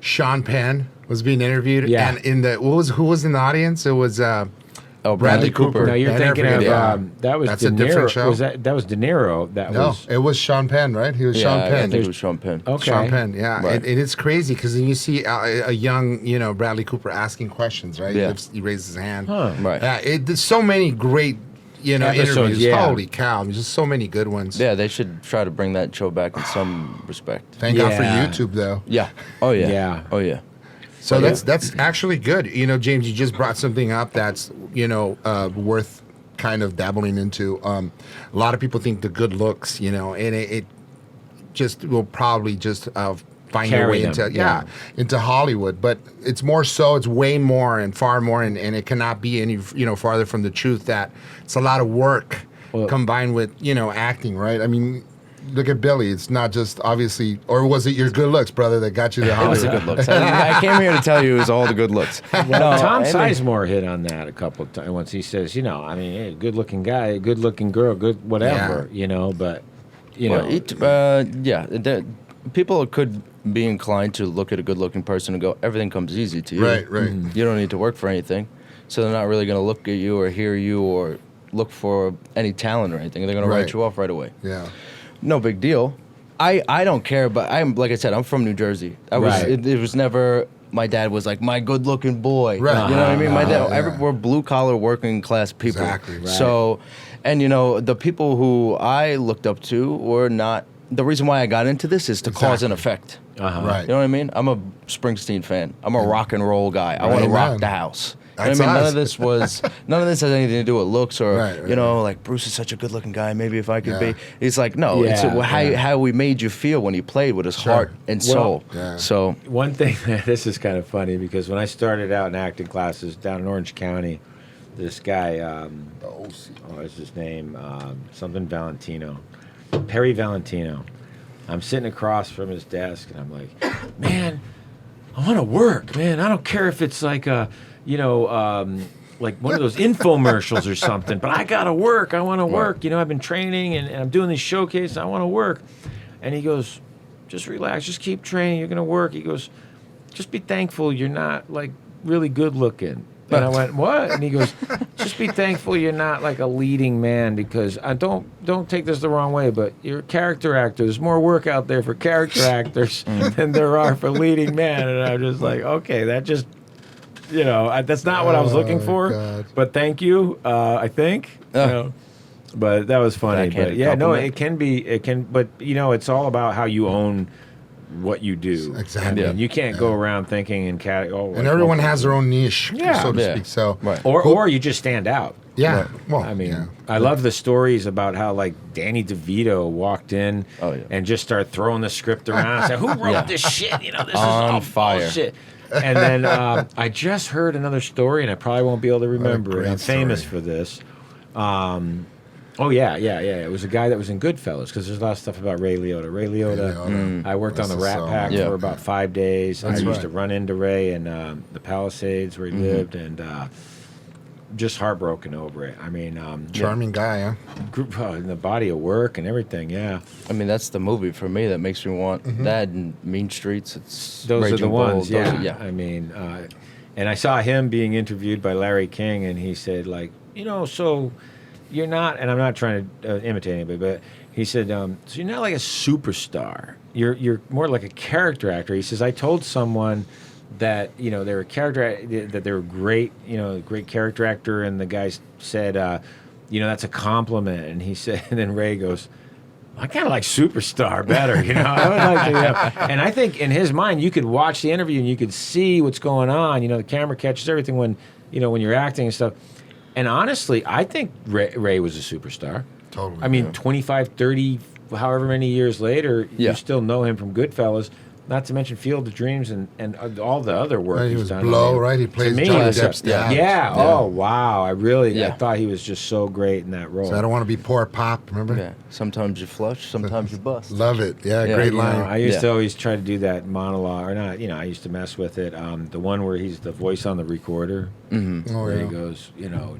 Speaker 1: Sean Penn was being interviewed?
Speaker 2: Yeah.
Speaker 1: And who was in the audience? It was. Bradley Cooper.
Speaker 2: Now you're
Speaker 1: I
Speaker 2: thinking
Speaker 1: never
Speaker 2: of
Speaker 1: forget.
Speaker 2: that was
Speaker 1: That's
Speaker 2: De
Speaker 1: a different
Speaker 2: Niro.
Speaker 1: show.
Speaker 2: That was De Niro?
Speaker 1: It was Sean Penn, right? He was Sean
Speaker 3: I
Speaker 1: Penn.
Speaker 3: think it was Sean Penn.
Speaker 2: Okay.
Speaker 1: Sean Penn, yeah.
Speaker 3: Right.
Speaker 1: And it's crazy because then you see a young, Bradley Cooper asking questions, right?
Speaker 3: Yeah.
Speaker 1: He raises his hand.
Speaker 2: Huh.
Speaker 3: Right.
Speaker 1: There's so many great,
Speaker 2: Episodes,
Speaker 1: interviews.
Speaker 2: yeah.
Speaker 1: Holy cow. There's just so many good ones.
Speaker 3: Yeah, they should try to bring that show back in some respect.
Speaker 1: Thank God for
Speaker 2: Yeah.
Speaker 1: YouTube, though.
Speaker 3: Yeah. Oh yeah.
Speaker 2: Yeah.
Speaker 3: Oh yeah.
Speaker 1: So that's actually good. James, you just brought something up that's, worth kind of dabbling into. A lot of people think the good looks, and it just will probably just find your
Speaker 2: Carry
Speaker 1: way
Speaker 2: them,
Speaker 1: into Hollywood. But it's more so, it's way more and far more, and it cannot be any, farther from the truth that it's a lot of work combined with, acting, right? I mean, look at Billy. It's not just obviously, or was it your good looks, brother, that got you to
Speaker 3: It was
Speaker 1: Hollywood?
Speaker 3: the good looks. I came here to tell you it was all the good looks.
Speaker 2: Well, Tom
Speaker 3: and-
Speaker 2: Sizemore hit on that a couple of times once he says, hey, good-looking guy, good-looking girl, good whatever, but,
Speaker 3: people could be inclined to look at a good-looking person and go, everything comes easy to you.
Speaker 1: Right.
Speaker 3: You don't need to work for anything. So they're not really going to look at you or hear you or look for any talent or anything. They're going to write you off right away.
Speaker 1: Yeah.
Speaker 3: No big deal. I don't care, but like I said, I'm from New Jersey. It was never. My dad was like my good-looking boy.
Speaker 1: Right.
Speaker 3: You know what I mean? My dad.
Speaker 1: Yeah.
Speaker 3: We're blue-collar, working-class people.
Speaker 1: Exactly, right.
Speaker 3: So, and the people who I looked up to were not. The reason why I got into this is to cause an effect.
Speaker 1: Right.
Speaker 3: You know what I mean? I'm a Springsteen fan. I'm a rock and roll guy. I want to
Speaker 1: Amen.
Speaker 3: rock the house.
Speaker 1: That's
Speaker 3: none
Speaker 1: us.
Speaker 3: of this has anything to do with looks or
Speaker 1: Right,
Speaker 3: you know, like Bruce is such a good-looking guy. Maybe if I could be. It's like no,
Speaker 2: Yeah,
Speaker 3: it's how we made you feel when you played with his heart and soul.
Speaker 1: yeah.
Speaker 3: So
Speaker 2: One thing, this is kind of funny because when I started out in acting classes down in Orange County, this guy, what's his name? Something Valentino. Perry Valentino. I'm sitting across from his desk and I'm like, man, I want to work, man. I don't care if it's like a, like one of those infomercials or something, but I got to work. I want to work. You know, I've been training and I'm doing these showcases. I want to work. And he goes, just relax. Just keep training. You're going to work. He goes, just be thankful you're not like really good looking. And I went, what? And he goes, just be thankful you're not like a leading man because I don't take this the wrong way, but you're a character actor. There's more work out there for character actors than there are for leading men. And I'm just like, okay, that just, that's not what I was looking for.
Speaker 1: God.
Speaker 2: But thank you, I think. But that was funny. But yeah, no, it can, but it's all about how you own what you do.
Speaker 1: Exactly.
Speaker 2: I mean, you can't go around thinking and
Speaker 1: and everyone has their own niche, so to speak. So,
Speaker 2: or you just stand out.
Speaker 1: Yeah.
Speaker 3: Right.
Speaker 1: Well,
Speaker 2: I mean, I love the stories about how like Danny DeVito walked in and just started throwing the script around and said, "Who wrote this shit? This is all
Speaker 3: fire."
Speaker 2: bullshit." And then I just heard another story, and I probably won't be able to remember it. I'm famous for this. It was a guy that was in Goodfellas because there's a lot of stuff about Ray Liotta. I worked on the Rat Pack for about 5 days. I used to run into Ray in the Palisades where he lived, and just heartbroken over it. I mean,
Speaker 1: charming guy, huh?
Speaker 2: In the body of work and everything. Yeah,
Speaker 3: I mean that's the movie for me that makes me want that and Mean Streets. It's
Speaker 2: those
Speaker 3: Raging
Speaker 2: are the
Speaker 3: Bull.
Speaker 2: ones.
Speaker 3: Yeah.
Speaker 2: I mean, and I saw him being interviewed by Larry King, and he said like, so. You're not, and I'm not trying to imitate anybody, but he said, so you're not like a superstar. You're more like a character actor. He says, I told someone that, they were that they were great, great character actor, and the guy said, that's a compliment. And he said, and then Ray goes, I kind of like superstar better, I would like to, And I think in his mind, you could watch the interview and you could see what's going on. The camera catches everything when you're acting and stuff. And honestly, I think Ray was a superstar.
Speaker 1: Totally.
Speaker 2: I mean, 25, 30, however many years later, you still know him from Goodfellas. Not to mention Field of Dreams and all the other work he's done.
Speaker 1: Blow, right? He plays Johnny Depp's dad.
Speaker 2: Yeah. Oh, wow. I thought he was just so great in that role.
Speaker 1: So I don't want to be poor pop, remember?
Speaker 3: Yeah. Sometimes you flush, sometimes you bust.
Speaker 1: Love it. Yeah, great line.
Speaker 2: I used to always try to do that monologue, or not, I used to mess with it. The one where he's the voice on the recorder.
Speaker 3: Mm-hmm.
Speaker 2: Where he goes,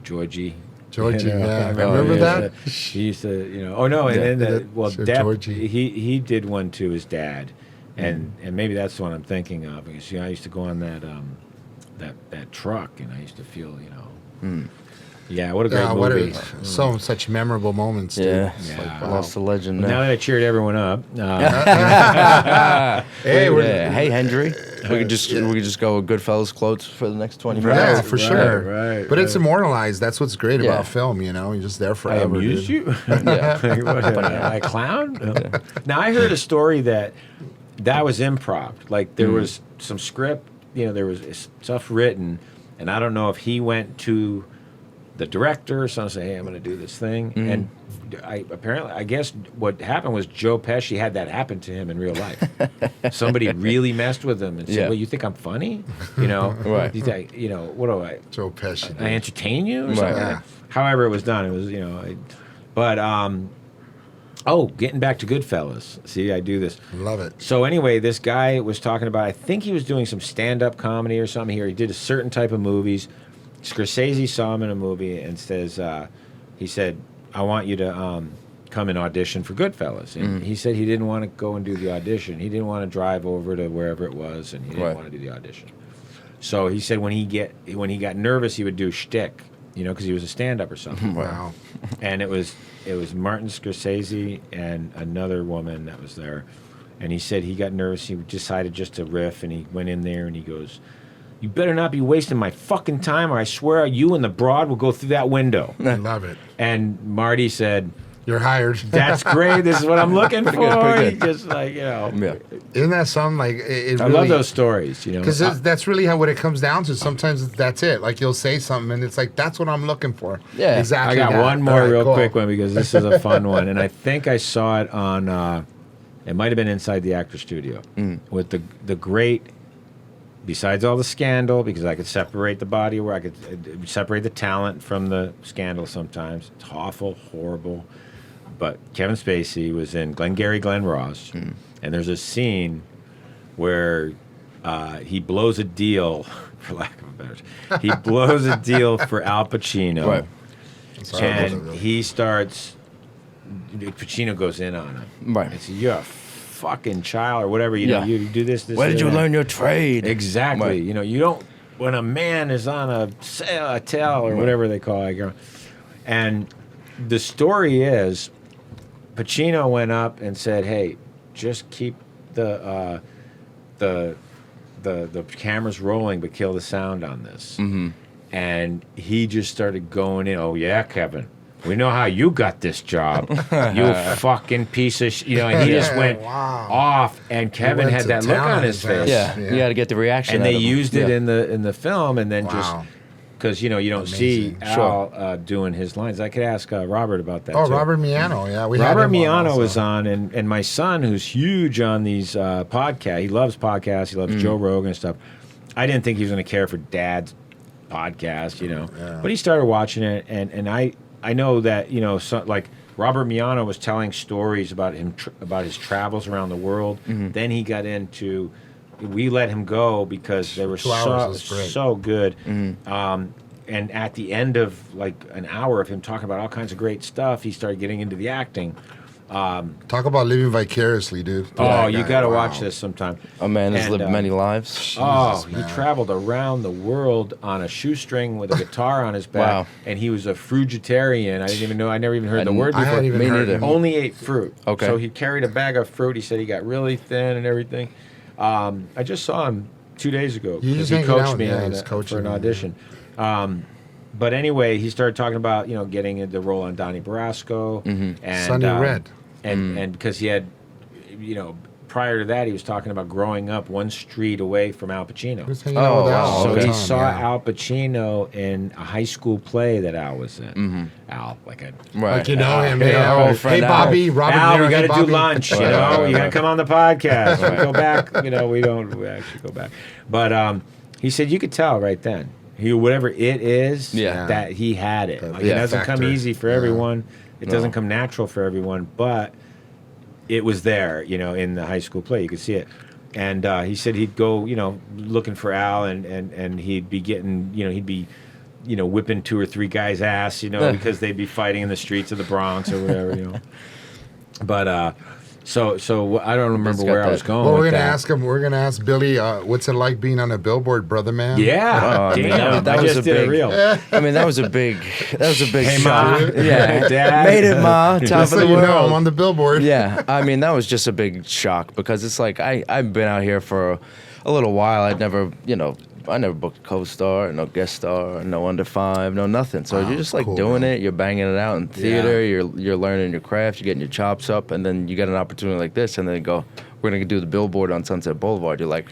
Speaker 2: Georgie.
Speaker 1: Georgie, I remember that?
Speaker 2: He used to, and then Depp, he did one to his dad. And maybe that's the one I'm thinking of because I used to go on that truck and I used to feel yeah, what a great movie.
Speaker 1: Such memorable moments. Dude.
Speaker 3: Yeah,
Speaker 1: Like,
Speaker 3: lost the legend.
Speaker 2: Now that I cheered everyone up,
Speaker 3: hey Hendry, we could just go with Goodfellas quotes for the next 20 minutes.
Speaker 1: Yeah, for sure.
Speaker 2: Right.
Speaker 1: But it's immortalized. That's what's great about film. You're just there
Speaker 2: I
Speaker 1: forever.
Speaker 2: amused you. I clown. No. Now I heard a story that was improv. Like there was some script, there was stuff written, and I don't know if he went to the director or something, say, hey, I'm going to do this thing. And I guess what happened was Joe Pesci had that happen to him in real life. Somebody really messed with him and said, well, you think I'm funny?
Speaker 3: Right.
Speaker 2: You think, what do I?
Speaker 1: Joe Pesci.
Speaker 2: I entertain you or something?
Speaker 1: Yeah.
Speaker 2: However it was done, it was, getting back to Goodfellas. See, I do this.
Speaker 1: Love it.
Speaker 2: So anyway, this guy was talking about, I think he was doing some stand-up comedy or something here. He did a certain type of movies. Scorsese saw him in a movie and says, he said, I want you to come and audition for Goodfellas. And he said he didn't want to go and do the audition. He didn't want to drive over to wherever it was, and he didn't want to do the audition. So he said when he got nervous, he would do shtick, because he was a stand-up or something.
Speaker 1: Wow.
Speaker 2: And it was Martin Scorsese and another woman that was there. And he said he got nervous. He decided just to riff, and he went in there and he goes, you better not be wasting my fucking time or I swear you and the broad will go through that window.
Speaker 1: I love it.
Speaker 2: And Marty said,
Speaker 1: You're hired.
Speaker 2: That's great. This is what I'm looking for.
Speaker 3: Pretty good.
Speaker 2: Just like,
Speaker 1: Isn't that something? Like it
Speaker 2: I
Speaker 1: really,
Speaker 2: love those stories,
Speaker 1: because that's really what it comes down to. Sometimes that's it. Like you'll say something, and it's like that's what I'm looking for.
Speaker 3: Yeah,
Speaker 1: exactly.
Speaker 2: I got
Speaker 1: that.
Speaker 2: one more
Speaker 1: All right, cool.
Speaker 2: quick one because this is a fun one, and I think I saw it on. It might have been Inside the Actor Studio with the great. Besides all the scandal, because I could separate the body, where I could separate the talent from the scandal. Sometimes it's awful, horrible. But Kevin Spacey was in Glengarry Glen Ross, and there's a scene where he blows a deal, for lack of a better term. He blows a deal for Al Pacino,
Speaker 3: Right.
Speaker 2: and he starts. Pacino goes in on him,
Speaker 3: Right.
Speaker 2: and says, "You're a fucking child, or whatever. You know, you do this.
Speaker 3: Where did you learn your trade?
Speaker 2: Exactly.
Speaker 3: Right.
Speaker 2: You know, you don't. When a man is on a tell or whatever they call it, and the story is, Pacino went up and said, "Hey, just keep the cameras rolling, but kill the sound on this." Mm-hmm. And he just started going in. Oh yeah, Kevin. We know how you got this job, you fucking piece of you know. And he just went off, and Kevin had that look on his face.
Speaker 3: Yeah, you got to get the reaction.
Speaker 2: And
Speaker 3: out
Speaker 2: they
Speaker 3: of him.
Speaker 2: used it in the film, and then just because you don't see
Speaker 1: Amazing.
Speaker 2: Al doing his lines. I could ask Robert about that.
Speaker 1: Oh,
Speaker 2: too.
Speaker 1: Robert Miano. Yeah, we
Speaker 2: Robert
Speaker 1: had him on
Speaker 2: Miano
Speaker 1: also.
Speaker 2: was on, and my son, who's huge on these podcasts, he loves podcasts, he loves Joe Rogan and stuff. I didn't think he was going to care for Dad's podcast, but he started watching it, and I know that like Robert Miano was telling stories about him about his travels around the world. Then he got into. We let him go because they were
Speaker 1: 2 hours was great.
Speaker 2: so good. And at the end of like an hour of him talking about all kinds of great stuff, he started getting into the acting.
Speaker 1: Talk about living vicariously, dude.
Speaker 2: You got to watch this sometime.
Speaker 3: A man has lived many lives.
Speaker 2: He traveled around the world on a shoestring with a guitar on his back.
Speaker 3: Wow.
Speaker 2: And he was a fruitarian. I didn't even know. I never even heard the word
Speaker 1: I
Speaker 2: before.
Speaker 1: hadn't even
Speaker 3: Me
Speaker 1: heard
Speaker 3: neither.
Speaker 1: him.
Speaker 2: Only ate fruit.
Speaker 3: Okay.
Speaker 2: So he carried a bag of fruit. He said he got really thin and everything. I just saw him 2 days ago
Speaker 1: He
Speaker 2: because
Speaker 1: just
Speaker 2: he
Speaker 1: hanging
Speaker 2: coached
Speaker 1: out,
Speaker 2: me
Speaker 1: yeah,
Speaker 2: on
Speaker 1: he's coaching
Speaker 2: for an
Speaker 1: me,
Speaker 2: audition. But anyway, he started talking about getting the role on Donnie Brasco and
Speaker 1: Sonny Red.
Speaker 2: and because he had prior to that he was talking about growing up one street away from Al Pacino.
Speaker 1: He was hanging out with Al all
Speaker 2: So
Speaker 1: the
Speaker 2: he
Speaker 1: time,
Speaker 2: saw
Speaker 1: yeah.
Speaker 2: Al Pacino in a high school play that Al was in. Al, like a
Speaker 3: Right.
Speaker 1: Like you know him,
Speaker 2: Hey,
Speaker 1: yeah.
Speaker 2: our
Speaker 1: Hey,
Speaker 3: friend
Speaker 1: Bobby, Robert
Speaker 2: Al,
Speaker 1: Niro,
Speaker 2: we got
Speaker 1: hey,
Speaker 2: to do
Speaker 1: Bobby.
Speaker 2: lunch. You got to come on the podcast. We go back. We actually go back. But he said you could tell right then. Whatever it is, that he had it. Like, it doesn't come
Speaker 1: factor.
Speaker 2: easy for everyone. It doesn't come natural for everyone, but it was there, in the high school play. You could see it. And he said he'd go, looking for Al, and he'd be getting, he'd be, whipping 2 or 3 guys' ass, because they'd be fighting in the streets of the Bronx or whatever, But so I don't remember where I was going.
Speaker 1: Well,
Speaker 2: with that.
Speaker 1: we're gonna ask Billy, what's it like being on a billboard, brother man?
Speaker 2: Yeah, damn, I just did a reel.
Speaker 3: I mean, that was a big
Speaker 2: Hey,
Speaker 3: shot.
Speaker 2: Ma.
Speaker 3: Yeah,
Speaker 2: Dad.
Speaker 3: made it, Ma. Top
Speaker 1: Just
Speaker 3: of
Speaker 1: so
Speaker 3: the
Speaker 1: you
Speaker 3: world.
Speaker 1: know, I'm on the billboard.
Speaker 3: Yeah, I mean, that was just a big shock because it's like I've been out here for a little while. I never booked a co-star, no guest star, no under 5, no nothing. So you're just like
Speaker 1: cool,
Speaker 3: doing
Speaker 1: man.
Speaker 3: it. You're banging it out in theater. You're learning your craft. You're getting your chops up, and then you get an opportunity like this, and then we're gonna do the billboard on Sunset Boulevard. You're like,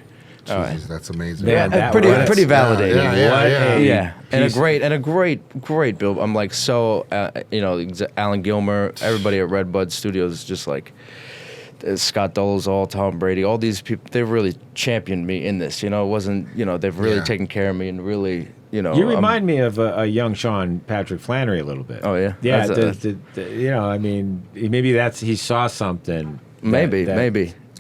Speaker 3: all right.
Speaker 1: Jeez, that's amazing.
Speaker 2: Man, that
Speaker 3: pretty
Speaker 2: was-
Speaker 3: validating.
Speaker 1: Yeah.
Speaker 3: And a great bill. I'm like Alan Gilmer, everybody at Redbud Studios is just like Scott Dolezal, Tom Brady, all these people. They've really championed me in this. It wasn't. They've really taken care of me and really.
Speaker 2: You remind me of a young Sean Patrick Flanery a little bit.
Speaker 3: Oh yeah.
Speaker 2: Yeah.
Speaker 3: That's
Speaker 2: I mean, maybe he saw something.
Speaker 3: Maybe.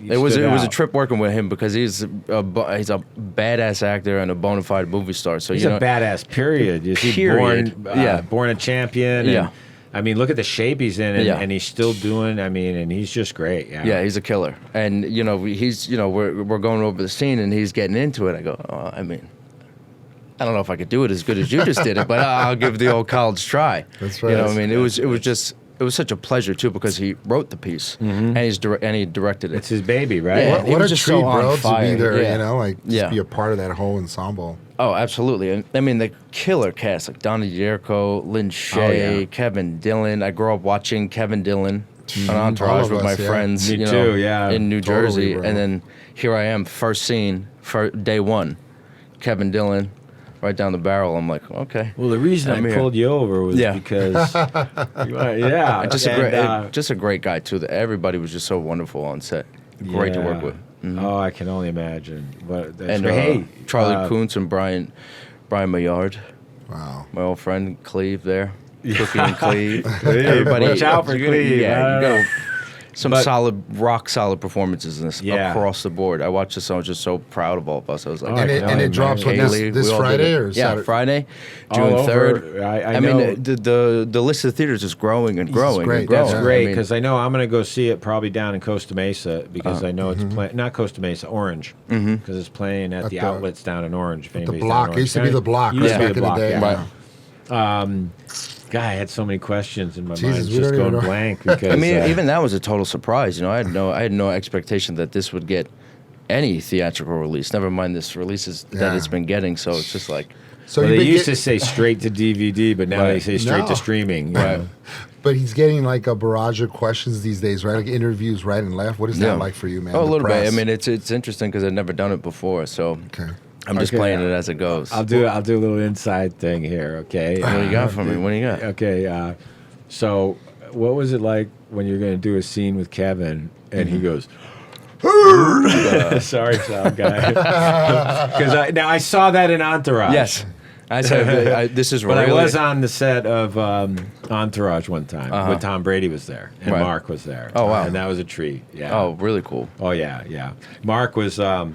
Speaker 3: It was
Speaker 2: stood
Speaker 3: a
Speaker 2: out.
Speaker 3: trip working with him because he's a badass actor and a bona fide movie star. So
Speaker 2: He's a badass. Period. Is he born?
Speaker 3: Period.
Speaker 2: Born a champion.
Speaker 3: Yeah.
Speaker 2: And, I mean, look at the shape he's in, and he's still doing. I mean, and he's just great.
Speaker 3: Yeah, he's a killer. And he's we're going over the scene and he's getting into it. I go, I mean, I don't know if I could do it as good as you just did it, but I'll give the old college try.
Speaker 1: That's right.
Speaker 3: I mean, it was such a pleasure too because he wrote the piece and he directed it.
Speaker 2: It's his baby, right?
Speaker 3: Yeah.
Speaker 1: What
Speaker 3: He
Speaker 1: a
Speaker 3: was just
Speaker 1: treat,
Speaker 3: so on
Speaker 1: bro, to
Speaker 3: fire.
Speaker 1: be there,
Speaker 3: Yeah.
Speaker 1: just be a part of that whole ensemble.
Speaker 3: Oh, absolutely. And I mean, the killer cast, like Donnie D'Erco, Lynn Shay, Kevin Dillon. I grew up watching Kevin Dillon on Entourage with my friends.
Speaker 2: Me too,
Speaker 3: in New Jersey.
Speaker 1: Totally,
Speaker 3: and then here I am, first scene, for day one, Kevin Dillon, right down the barrel. I'm like, okay.
Speaker 2: Well, the reason I pulled you over was because,
Speaker 3: just a great guy too. Everybody was just so wonderful on set. Great to work with.
Speaker 2: Mm-hmm. Oh, I can only imagine. But that's
Speaker 3: Charlie Kuntz and Brian Maillard.
Speaker 1: Wow.
Speaker 3: My old friend Cleve there. Cookie and Cleve.
Speaker 2: Everybody, watch out for Cleve.
Speaker 3: Yeah, you go. Some rock solid performances in this across the board. I watched this and I was just so proud of all of us. I was like,
Speaker 1: and it drops with this Friday or Saturday?
Speaker 3: Yeah, Friday, June 3rd. I mean, the list of theaters is growing and growing.
Speaker 1: Great.
Speaker 2: That's great because I know I'm going to go see it probably down in Costa Mesa because I know it's playing, not Costa Mesa, Orange, because it's playing at the outlets down in Orange.
Speaker 1: The Block. It used to be the Block.
Speaker 2: Used to be the Block,
Speaker 1: Right.
Speaker 2: God, I had so many questions in my mind, just going blank. Because
Speaker 3: I mean, even that was a total surprise. I had no expectation that this would get any theatrical release. Never mind this releases that it's been getting. So it's just like.
Speaker 2: So they used to say straight to DVD, but now they say straight to streaming. Right.
Speaker 1: But he's getting like a barrage of questions these days, right? Like interviews right and left. What is that like for you, man?
Speaker 3: Oh, a little bit. I mean, it's interesting because I've never done it before. So.
Speaker 1: Okay.
Speaker 3: I'm just playing it as it goes.
Speaker 2: I'll do a little inside thing here, okay?
Speaker 3: What do you got for me? What do you got?
Speaker 2: Okay, so what was it like when you're going to do a scene with Kevin and he goes, sorry, sound guy. Because I saw that in Entourage.
Speaker 3: Yes. I said, this is
Speaker 2: But
Speaker 3: really...
Speaker 2: I was on the set of Entourage one time when Tom Brady was there and Mark was there.
Speaker 3: Oh, wow.
Speaker 2: And that was a treat. Yeah.
Speaker 3: Oh, really cool.
Speaker 2: Oh, yeah. Mark was, there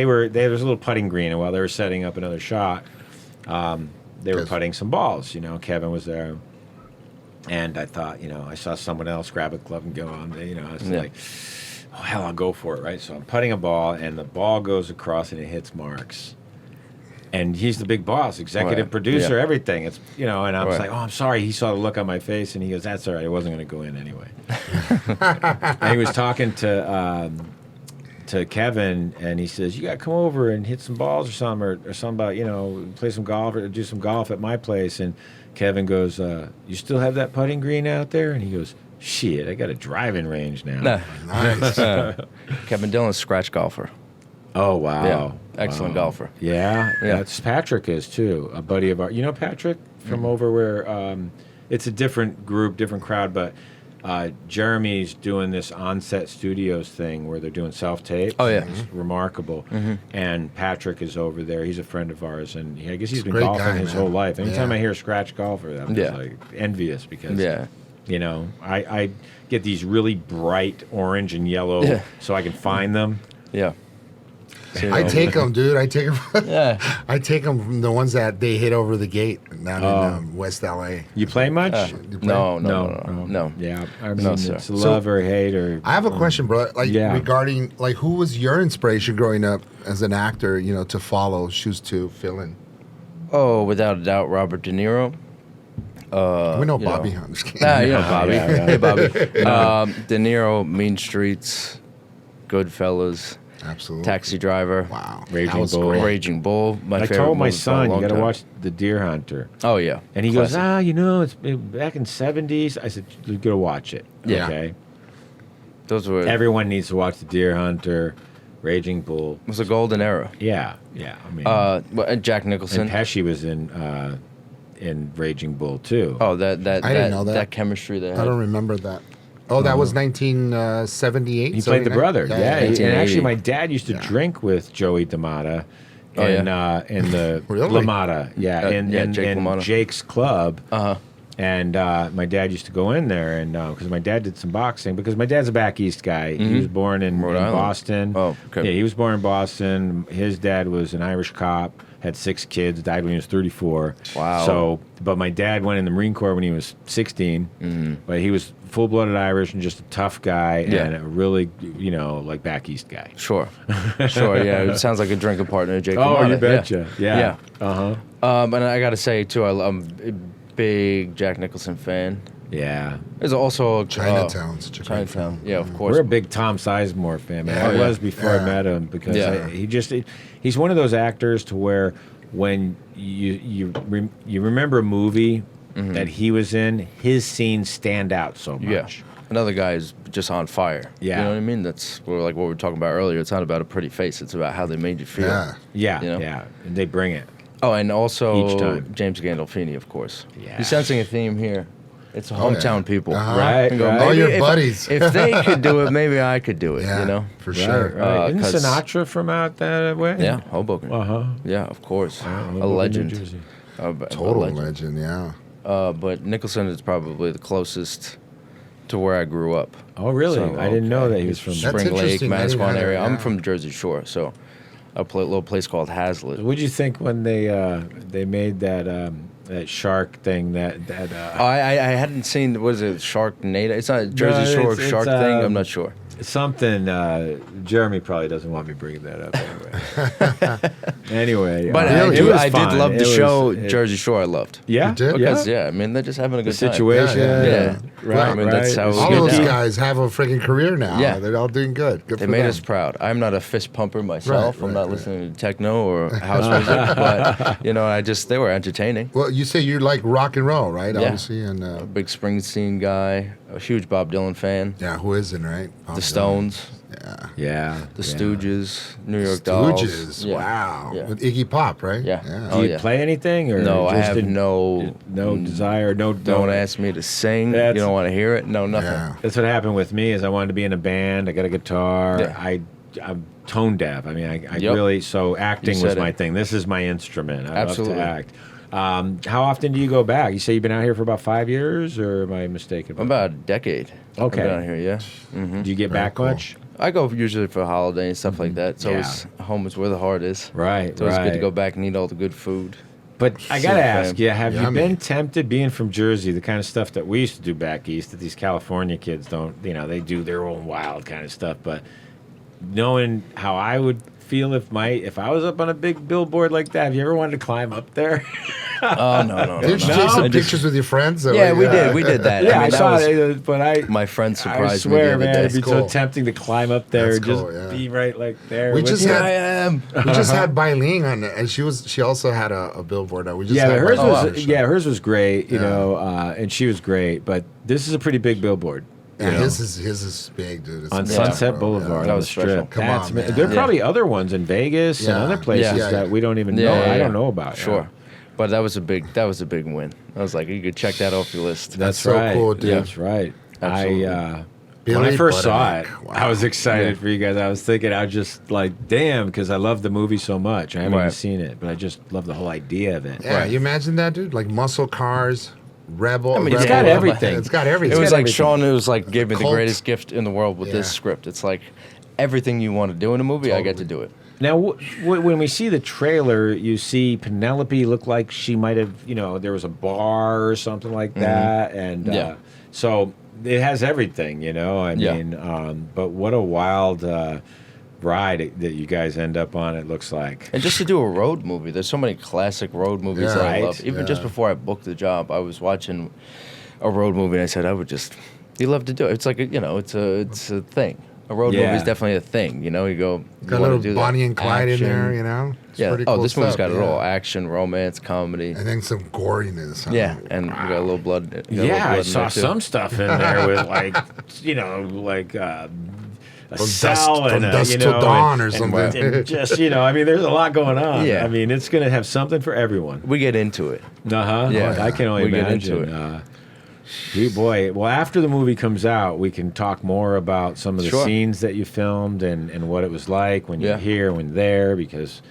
Speaker 2: was a little putting green, and while they were setting up another shot, they were putting some balls. Kevin was there, and I thought, I saw someone else grab a glove and go on. I was like, oh hell, I'll go for it, right? So I'm putting a ball, and the ball goes across and it hits Mark's, and he's the big boss, executive producer, everything. It's and I was like, oh, I'm sorry. He saw the look on my face, and he goes, that's all right. It wasn't going to go in anyway. And he was talking to Kevin, and he says, you got to come over and hit some balls or something, or something about, play some golf or do some golf at my place. And Kevin goes, you still have that putting green out there? And he goes, shit, I got a driving range now.
Speaker 1: Nice.
Speaker 3: Kevin Dillon's scratch golfer.
Speaker 2: Oh, wow.
Speaker 3: Yeah, excellent golfer.
Speaker 2: Yeah, that's Patrick is, too, a buddy of ours. You know Patrick from over where it's a different group, different crowd, but Jeremy's doing this on-set studios thing where they're doing self-tape.
Speaker 3: Oh, yeah.
Speaker 2: It's remarkable. And Patrick is over there. He's a friend of ours, and I guess he's been
Speaker 1: great
Speaker 2: golfing
Speaker 1: guy,
Speaker 2: his
Speaker 1: man.
Speaker 2: whole life. Anytime I hear scratch golfer, I'm just like envious because, I get these really bright orange and yellow so I can find them.
Speaker 3: Yeah.
Speaker 1: I take them, dude. I take them. I take them from the ones that they hit over the gate down in West LA.
Speaker 2: You play much?
Speaker 1: You play?
Speaker 3: No.
Speaker 2: Yeah, I mean, it's
Speaker 3: sir.
Speaker 2: love or hate or.
Speaker 1: I have a question, bro. Regarding who was your inspiration growing up as an actor? To follow, shoes to fill in.
Speaker 3: Oh, without a doubt, Robert De Niro.
Speaker 1: We know Bobby. I'm just kidding.
Speaker 3: Bobby. Hey, Bobby. De Niro, Mean Streets, Goodfellas.
Speaker 1: Absolutely.
Speaker 3: Taxi Driver.
Speaker 1: Wow.
Speaker 2: Raging Bull.
Speaker 3: Raging Bull.
Speaker 2: I told my son, you got to watch The Deer Hunter.
Speaker 3: Oh, yeah.
Speaker 2: And he goes, it's back in the 70s. I said, you got to watch it.
Speaker 1: Yeah.
Speaker 2: Okay.
Speaker 3: Those were...
Speaker 2: Everyone needs to watch The Deer Hunter, Raging Bull.
Speaker 3: It was a golden era.
Speaker 2: Yeah. I mean...
Speaker 3: and Jack Nicholson.
Speaker 2: And Pesci was in Raging Bull, too.
Speaker 3: Oh,
Speaker 1: I didn't know that.
Speaker 3: That chemistry they had.
Speaker 1: I don't remember that. Oh, that was 1978?
Speaker 2: He played the brother. Yeah. And actually, my dad used to drink with Joey DeMata in the LaMotta. Yeah. In Jake's club. And my dad used to go in there, and because my dad did some boxing, because my dad's a back east guy. He was born in Boston.
Speaker 3: Oh, okay.
Speaker 2: Yeah, he was born in Boston. His dad was an Irish cop, had 6 kids, died when he was 34.
Speaker 3: Wow.
Speaker 2: So, but my dad went in the Marine Corps when he was 16. But he was full-blooded Irish and just a tough guy and a really, back east guy.
Speaker 3: Sure. Yeah, it sounds like a drinking partner, Jake.
Speaker 2: Oh, you betcha. Yeah.
Speaker 3: And I got to say, too, I'm a big Jack Nicholson fan.
Speaker 2: Yeah.
Speaker 3: There's also
Speaker 1: Chinatown.
Speaker 3: Chinatown. Yeah, of course.
Speaker 2: We're a big Tom Sizemore fan, man. I was before I met him because he's one of those actors to where when you remember a movie that he was in, his scenes stand out so much.
Speaker 3: Yeah. Another guy is just on fire.
Speaker 2: Yeah.
Speaker 3: You know what I mean? That's like what we were talking about earlier. It's not about a pretty face. It's about how they made you feel.
Speaker 2: Yeah.
Speaker 3: You know?
Speaker 2: Yeah. And they bring it.
Speaker 3: Oh, and also
Speaker 2: Each time.
Speaker 3: James Gandolfini, of course.
Speaker 2: Yeah.
Speaker 3: He's sensing a theme here. It's hometown people.
Speaker 2: Right.
Speaker 1: All your buddies.
Speaker 3: If they could do it, maybe I could do it, you know?
Speaker 1: For sure.
Speaker 2: Right. Isn't Sinatra from out that way?
Speaker 3: Yeah, Hoboken. Yeah, of course. A legend.
Speaker 1: Total legend, yeah.
Speaker 3: But Nicholson is probably the closest to where I grew up.
Speaker 2: Oh, really?
Speaker 3: So,
Speaker 2: I didn't know that he was from
Speaker 3: Spring Lake, Manasquan area. I'm
Speaker 1: Yeah.
Speaker 3: from Jersey Shore, so a little place called Hazlitt.
Speaker 2: What'd you think when they made that shark thing?
Speaker 3: I hadn't seen, what is it, Sharknado? It's not a Jersey Shore shark thing? I'm not sure.
Speaker 2: Something. Jeremy probably doesn't want me bringing that up anyway.
Speaker 3: But I did love the show Jersey Shore. I loved.
Speaker 2: Yeah,
Speaker 1: you did?
Speaker 3: Because I mean they're just having a good
Speaker 2: the situation.
Speaker 3: Yeah.
Speaker 2: Right.
Speaker 3: I mean that's how
Speaker 1: all
Speaker 3: we
Speaker 1: those
Speaker 3: get down.
Speaker 1: guys have a freaking career now.
Speaker 3: Yeah.
Speaker 1: They're all doing good. Good
Speaker 3: They
Speaker 1: for
Speaker 3: made
Speaker 1: them.
Speaker 3: us proud. I'm not a fist pumper myself. I'm not listening to techno or house music, but they were entertaining.
Speaker 1: Well, you say you like rock and roll, right?
Speaker 3: Yeah.
Speaker 1: Obviously, and
Speaker 3: A big Springsteen guy, a huge Bob Dylan fan.
Speaker 1: who isn't, right?
Speaker 3: The Stones,
Speaker 2: Yeah.
Speaker 3: the Stooges, New York Dolls.
Speaker 1: Stooges.
Speaker 3: Yeah.
Speaker 1: Wow.
Speaker 3: Yeah.
Speaker 1: With Iggy Pop, right?
Speaker 3: Yeah.
Speaker 2: Do you play anything or
Speaker 3: No, I
Speaker 2: just
Speaker 3: have no
Speaker 2: desire?
Speaker 3: Don't ask me to sing. You don't want to hear it. No, nothing.
Speaker 1: Yeah.
Speaker 2: That's what happened with me. Is I wanted to be in a band. I got a guitar.
Speaker 3: Yeah.
Speaker 2: I'm tone deaf. I mean, I
Speaker 3: Yep.
Speaker 2: really acting
Speaker 3: You
Speaker 2: was
Speaker 3: said
Speaker 2: my
Speaker 3: it.
Speaker 2: thing. This is my instrument. I
Speaker 3: Absolutely.
Speaker 2: love to act. How often do you go back? You say you've been out here for about 5 years, or am I mistaken?
Speaker 3: About a decade.
Speaker 2: Okay.
Speaker 3: I've been out here, yeah.
Speaker 2: Do you get
Speaker 1: Very
Speaker 2: back
Speaker 1: cool.
Speaker 2: much?
Speaker 3: I go usually for a holiday and stuff like that. It's always home is where the heart is.
Speaker 2: Right.
Speaker 3: It's always good to go back and eat all the good food.
Speaker 2: But I
Speaker 3: See
Speaker 2: gotta
Speaker 3: the
Speaker 2: ask
Speaker 3: fam.
Speaker 2: you: have you
Speaker 1: Yummy.
Speaker 2: been tempted, being from Jersey, the kind of stuff that we used to do back east, that these California kids don't? They do their own wild kind of stuff. But knowing how I would feel if I was up on a big billboard like that, have you ever wanted to climb up there?
Speaker 3: Oh no.
Speaker 1: Did you take some pictures with your friends?
Speaker 3: Yeah, we did. We did that.
Speaker 2: Yeah,
Speaker 3: I mean, that
Speaker 2: saw
Speaker 3: was,
Speaker 2: it, but
Speaker 3: my friend
Speaker 2: I
Speaker 3: surprised
Speaker 2: swear,
Speaker 3: me the
Speaker 2: man,
Speaker 3: other
Speaker 2: it'd
Speaker 3: day.
Speaker 2: be
Speaker 1: Cool.
Speaker 2: so tempting to climb up there,
Speaker 1: That's
Speaker 2: just
Speaker 1: cool, yeah.
Speaker 2: be right like there.
Speaker 1: We
Speaker 2: with
Speaker 1: just
Speaker 2: you.
Speaker 1: had-
Speaker 3: I am.
Speaker 1: We just had Bailing on it, and she also had a billboard. We just
Speaker 2: Yeah,
Speaker 1: had
Speaker 2: but hers
Speaker 1: Bailing on
Speaker 2: was
Speaker 1: the show.
Speaker 2: hers was great,
Speaker 1: Yeah.
Speaker 2: and she was great. But this is a pretty big billboard.
Speaker 1: Yeah,
Speaker 2: you know,
Speaker 1: his is big, dude. It's
Speaker 2: on
Speaker 1: massive,
Speaker 2: Sunset
Speaker 1: bro.
Speaker 2: Boulevard
Speaker 3: That
Speaker 2: on the
Speaker 3: was special.
Speaker 2: strip.
Speaker 1: Come
Speaker 2: That's
Speaker 1: on, man.
Speaker 2: There are
Speaker 3: Yeah.
Speaker 2: probably other ones in Vegas and
Speaker 1: Yeah.
Speaker 2: other places
Speaker 3: Yeah.
Speaker 2: that we don't even know. I don't know about.
Speaker 3: Sure.
Speaker 2: Yeah.
Speaker 3: But that was a big win. I was like, you could check that off your list.
Speaker 2: That's
Speaker 1: so
Speaker 2: right.
Speaker 1: cool, dude.
Speaker 2: That's right.
Speaker 3: Absolutely.
Speaker 2: When
Speaker 1: Billy
Speaker 2: I first saw it,
Speaker 1: Budinich. Wow.
Speaker 2: I was excited
Speaker 3: Yeah.
Speaker 2: for you guys. I was thinking, I was just like, damn, because I love the movie so much. I haven't even
Speaker 3: Right.
Speaker 2: seen it, but I just love the whole idea of it.
Speaker 1: Yeah, you imagine that, dude? Like muscle cars, Rebel.
Speaker 3: I mean,
Speaker 2: It's
Speaker 1: Rebel.
Speaker 2: got everything.
Speaker 1: It's got everything.
Speaker 3: It was
Speaker 2: got
Speaker 3: like
Speaker 2: everything.
Speaker 3: Sean. It was like gave me the
Speaker 1: Cult.
Speaker 3: greatest gift in the world with this
Speaker 1: Yeah.
Speaker 3: script. It's like everything you want to do in a movie, I get to do it.
Speaker 2: Now, when we see the trailer, you see Penelope look like she might have, there was a bar or something like that, and
Speaker 3: Yeah.
Speaker 2: so it has everything, I
Speaker 3: Yeah.
Speaker 2: mean, but what a wild ride that you guys end up on. It looks like.
Speaker 3: And just to do a road movie, there's so many classic road movies
Speaker 1: Yeah.
Speaker 3: that I
Speaker 2: Right.
Speaker 3: love. Even just
Speaker 1: Yeah.
Speaker 3: before I booked the job, I was watching a road movie and I said you love to do it. It's like it's a thing. A road
Speaker 2: Yeah.
Speaker 3: movie is definitely a thing. You go.
Speaker 1: Got
Speaker 3: you
Speaker 1: a
Speaker 3: wanna
Speaker 1: little
Speaker 3: do that.
Speaker 1: Bonnie and Clyde
Speaker 3: Action.
Speaker 1: in there, It's
Speaker 3: Yeah.
Speaker 1: pretty
Speaker 3: Oh,
Speaker 1: cool
Speaker 3: this movie's
Speaker 1: stuff,
Speaker 3: got it
Speaker 1: yeah.
Speaker 3: all: action, romance, comedy.
Speaker 1: And then some goriness.
Speaker 3: Yeah, and we got a little blood. got a little
Speaker 2: Yeah, I
Speaker 3: blood in
Speaker 2: saw
Speaker 3: there, too.
Speaker 2: some stuff in there with a
Speaker 1: From
Speaker 2: cell
Speaker 1: dusk-
Speaker 2: and
Speaker 1: from dusk till dawn or something.
Speaker 2: and just I mean, there's a lot going on.
Speaker 3: Yeah.
Speaker 2: I mean, it's going to have something for everyone.
Speaker 3: We get into it.
Speaker 2: Yeah, I can only
Speaker 3: We get
Speaker 2: imagine.
Speaker 3: into it.
Speaker 2: Well, after the movie comes out, we can talk more about some of the
Speaker 3: Sure.
Speaker 2: scenes that you filmed and what it was like when you're
Speaker 3: Yeah.
Speaker 2: here, when there, because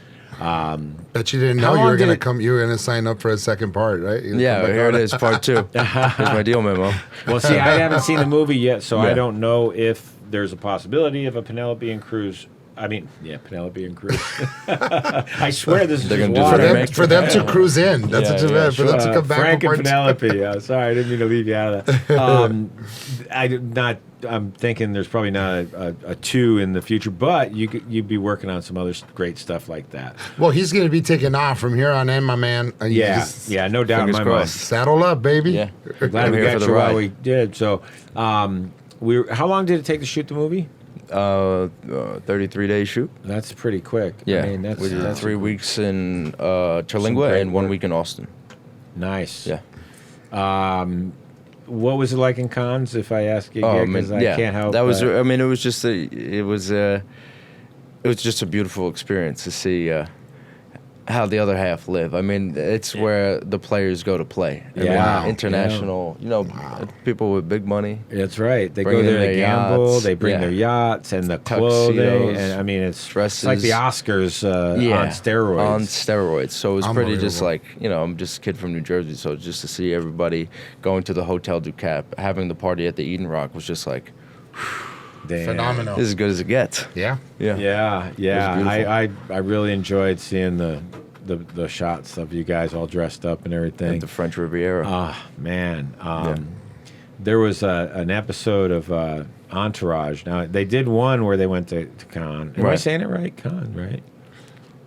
Speaker 1: Bet you didn't
Speaker 2: How
Speaker 1: know you
Speaker 2: long
Speaker 1: were
Speaker 2: did
Speaker 1: gonna
Speaker 2: it-
Speaker 1: come. You were gonna sign up for a second part, right? You're gonna
Speaker 3: Yeah,
Speaker 1: come back
Speaker 3: here it
Speaker 1: on
Speaker 3: is, part 2. Here's my deal memo.
Speaker 2: well, see, I haven't seen the movie yet, so I
Speaker 3: Yeah.
Speaker 2: don't know if there's a possibility of a Penelope and Cruz Penelope and Cruz. I swear this is
Speaker 3: They're
Speaker 2: just
Speaker 3: gonna do
Speaker 2: water.
Speaker 1: For them to cruise in. That's what you meant. For them to come back.
Speaker 2: Frank and
Speaker 1: for part
Speaker 2: Penelope. Sorry, I didn't mean to leave you out of that. I'm thinking there's probably not a 2 in the future, but you'd be working on some other great stuff like that.
Speaker 1: Well, he's going to be taking off from here on in, my man.
Speaker 2: No doubt in my mind.
Speaker 1: Saddle up, baby.
Speaker 3: Yeah.
Speaker 2: Glad we
Speaker 3: here
Speaker 2: got
Speaker 3: for the
Speaker 2: you while
Speaker 3: ride.
Speaker 2: we did. So, how long did it take to shoot the movie?
Speaker 3: 33-day shoot.
Speaker 2: That's pretty quick.
Speaker 3: Yeah,
Speaker 2: I mean,
Speaker 3: we did 3 weeks in
Speaker 2: Some
Speaker 3: Terlingua
Speaker 2: great
Speaker 3: and 1
Speaker 2: work.
Speaker 3: week in Austin.
Speaker 2: Nice.
Speaker 3: Yeah.
Speaker 2: What was it like in cons? If I ask you,
Speaker 3: Oh,
Speaker 2: again,
Speaker 3: man,
Speaker 2: 'cause I
Speaker 3: yeah.
Speaker 2: can't help.
Speaker 3: That was. I mean, it was just it was just a beautiful experience to see how the other half live. I mean, it's where the players go to play. I mean,
Speaker 2: Yeah.
Speaker 3: international. You know, people with big money.
Speaker 2: That's right. They
Speaker 3: Bring
Speaker 2: go
Speaker 3: in
Speaker 2: there, they
Speaker 3: their
Speaker 2: gamble,
Speaker 3: yachts.
Speaker 2: they bring
Speaker 3: Yeah.
Speaker 2: their yachts and the clothing,
Speaker 3: Tuxedos,
Speaker 2: and I mean, it's
Speaker 3: dresses.
Speaker 2: like the Oscars on steroids.
Speaker 3: On steroids. So it was pretty just
Speaker 1: Unbelievable.
Speaker 3: like, I'm just a kid from New Jersey, so just to see everybody going to the Hotel du Cap, having the party at the Eden Rock was just like,
Speaker 2: Damn.
Speaker 1: Phenomenal.
Speaker 3: this is as good as it gets.
Speaker 1: Yeah.
Speaker 3: Yeah.
Speaker 2: Yeah, yeah.
Speaker 3: beautiful.
Speaker 2: I really enjoyed seeing the shots of you guys all dressed up and everything.
Speaker 3: At the French Riviera.
Speaker 2: Ah, man. There was an episode of Entourage. Now, they did one where they went to Cannes. Am I
Speaker 3: Right.
Speaker 2: saying it right? Cannes, right?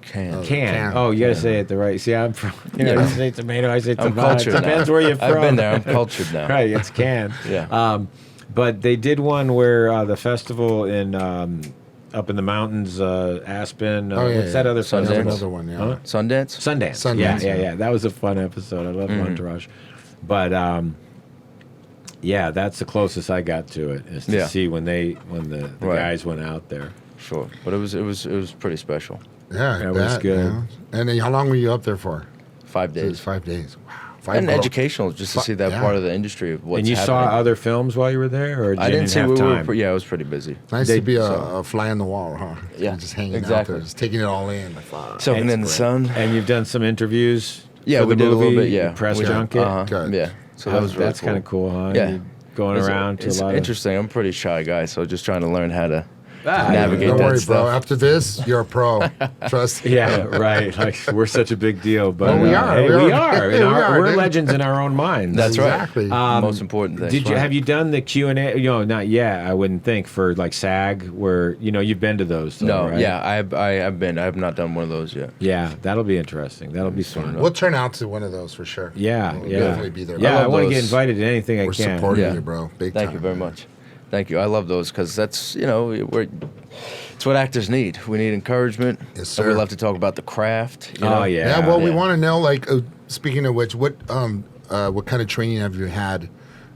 Speaker 3: Can.
Speaker 2: Cannes. Oh, you got to say it the right. See, I'm from, you say tomato, I say
Speaker 3: I'm
Speaker 2: tomato.
Speaker 3: cultured
Speaker 2: It depends
Speaker 3: now.
Speaker 2: where you're from.
Speaker 3: I've been there. I'm cultured now.
Speaker 2: Right, it's Cannes.
Speaker 3: Yeah.
Speaker 2: But they did one where the festival in up in the mountains, Aspen. What's that other
Speaker 3: Sundance.
Speaker 2: festival?
Speaker 1: Another one, yeah.
Speaker 2: Huh?
Speaker 3: Sundance?
Speaker 2: Sundance. Yeah. That was a fun episode. I love Entourage. But that's the closest I got to it, is to see when the
Speaker 3: Right.
Speaker 2: guys went out there.
Speaker 3: Sure. But it was pretty special.
Speaker 1: Yeah,
Speaker 2: That was good.
Speaker 1: yeah. And then how long were you up there for?
Speaker 3: 5
Speaker 1: It was
Speaker 3: days.
Speaker 1: 5 days. Wow. 5
Speaker 3: And
Speaker 1: days.
Speaker 3: educational, just to see that
Speaker 1: Yeah.
Speaker 3: part of the industry of what's
Speaker 2: And you
Speaker 3: happening.
Speaker 2: saw other films while you were there, or
Speaker 3: I didn't see.
Speaker 2: have
Speaker 3: We
Speaker 2: time?
Speaker 3: were. I was pretty busy.
Speaker 1: Nice
Speaker 2: They-
Speaker 1: to be a fly on the wall, huh?
Speaker 3: Yeah,
Speaker 1: Just hanging out
Speaker 3: exactly.
Speaker 1: there, just taking it all in. Like, fuck.
Speaker 3: Soaking in the sun.
Speaker 2: And you've done some interviews.
Speaker 3: Yeah,
Speaker 2: for
Speaker 3: we
Speaker 2: the
Speaker 3: did a little
Speaker 2: movie,
Speaker 3: bit. Yeah,
Speaker 2: press
Speaker 3: we did.
Speaker 2: junket.
Speaker 1: Good.
Speaker 3: Yeah. So that was really
Speaker 2: That's
Speaker 3: cool.
Speaker 2: kind of cool, huh?
Speaker 3: Yeah.
Speaker 2: You going around to
Speaker 3: it's
Speaker 2: a lot
Speaker 3: interesting. I'm a pretty shy guy, so just trying to learn how to
Speaker 2: Ah,
Speaker 3: navigate
Speaker 1: Don't
Speaker 3: that
Speaker 1: worry,
Speaker 3: stuff.
Speaker 1: bro. After this, you're a pro. Trust me.
Speaker 2: Yeah, right. Like we're such a big deal, but
Speaker 1: Well, we are.
Speaker 2: Hey,
Speaker 1: We
Speaker 2: we
Speaker 1: are.
Speaker 2: are.
Speaker 1: We are,
Speaker 2: We're
Speaker 1: dude.
Speaker 2: legends in our own minds.
Speaker 3: That's
Speaker 1: Exactly.
Speaker 3: right. Most important thing.
Speaker 2: Did you have you done the Q&A? Not yet. I wouldn't think for like SAG, where you've been to those. Though,
Speaker 3: No.
Speaker 2: right?
Speaker 3: Yeah, I have been. I have not done one of those yet.
Speaker 2: Yeah, that'll be interesting. That'll be fun.
Speaker 1: We'll turn out to one of those for sure.
Speaker 2: Yeah,
Speaker 1: We'll
Speaker 2: yeah.
Speaker 1: definitely be there.
Speaker 2: Yeah, I
Speaker 3: love
Speaker 2: want to
Speaker 3: those.
Speaker 2: get invited to anything I
Speaker 1: We're
Speaker 2: can.
Speaker 1: supporting
Speaker 3: Yeah.
Speaker 1: you, bro. Big
Speaker 3: Thank
Speaker 1: time.
Speaker 3: you very much. Thank you. I love those because that's it's what actors need. We need encouragement.
Speaker 1: Yes,
Speaker 3: And we
Speaker 1: sir.
Speaker 3: love to talk about the craft. You
Speaker 2: Oh
Speaker 3: know?
Speaker 2: yeah.
Speaker 1: Yeah, well, we
Speaker 3: Yeah.
Speaker 1: want to know, like, speaking of which, what kind of training have you had?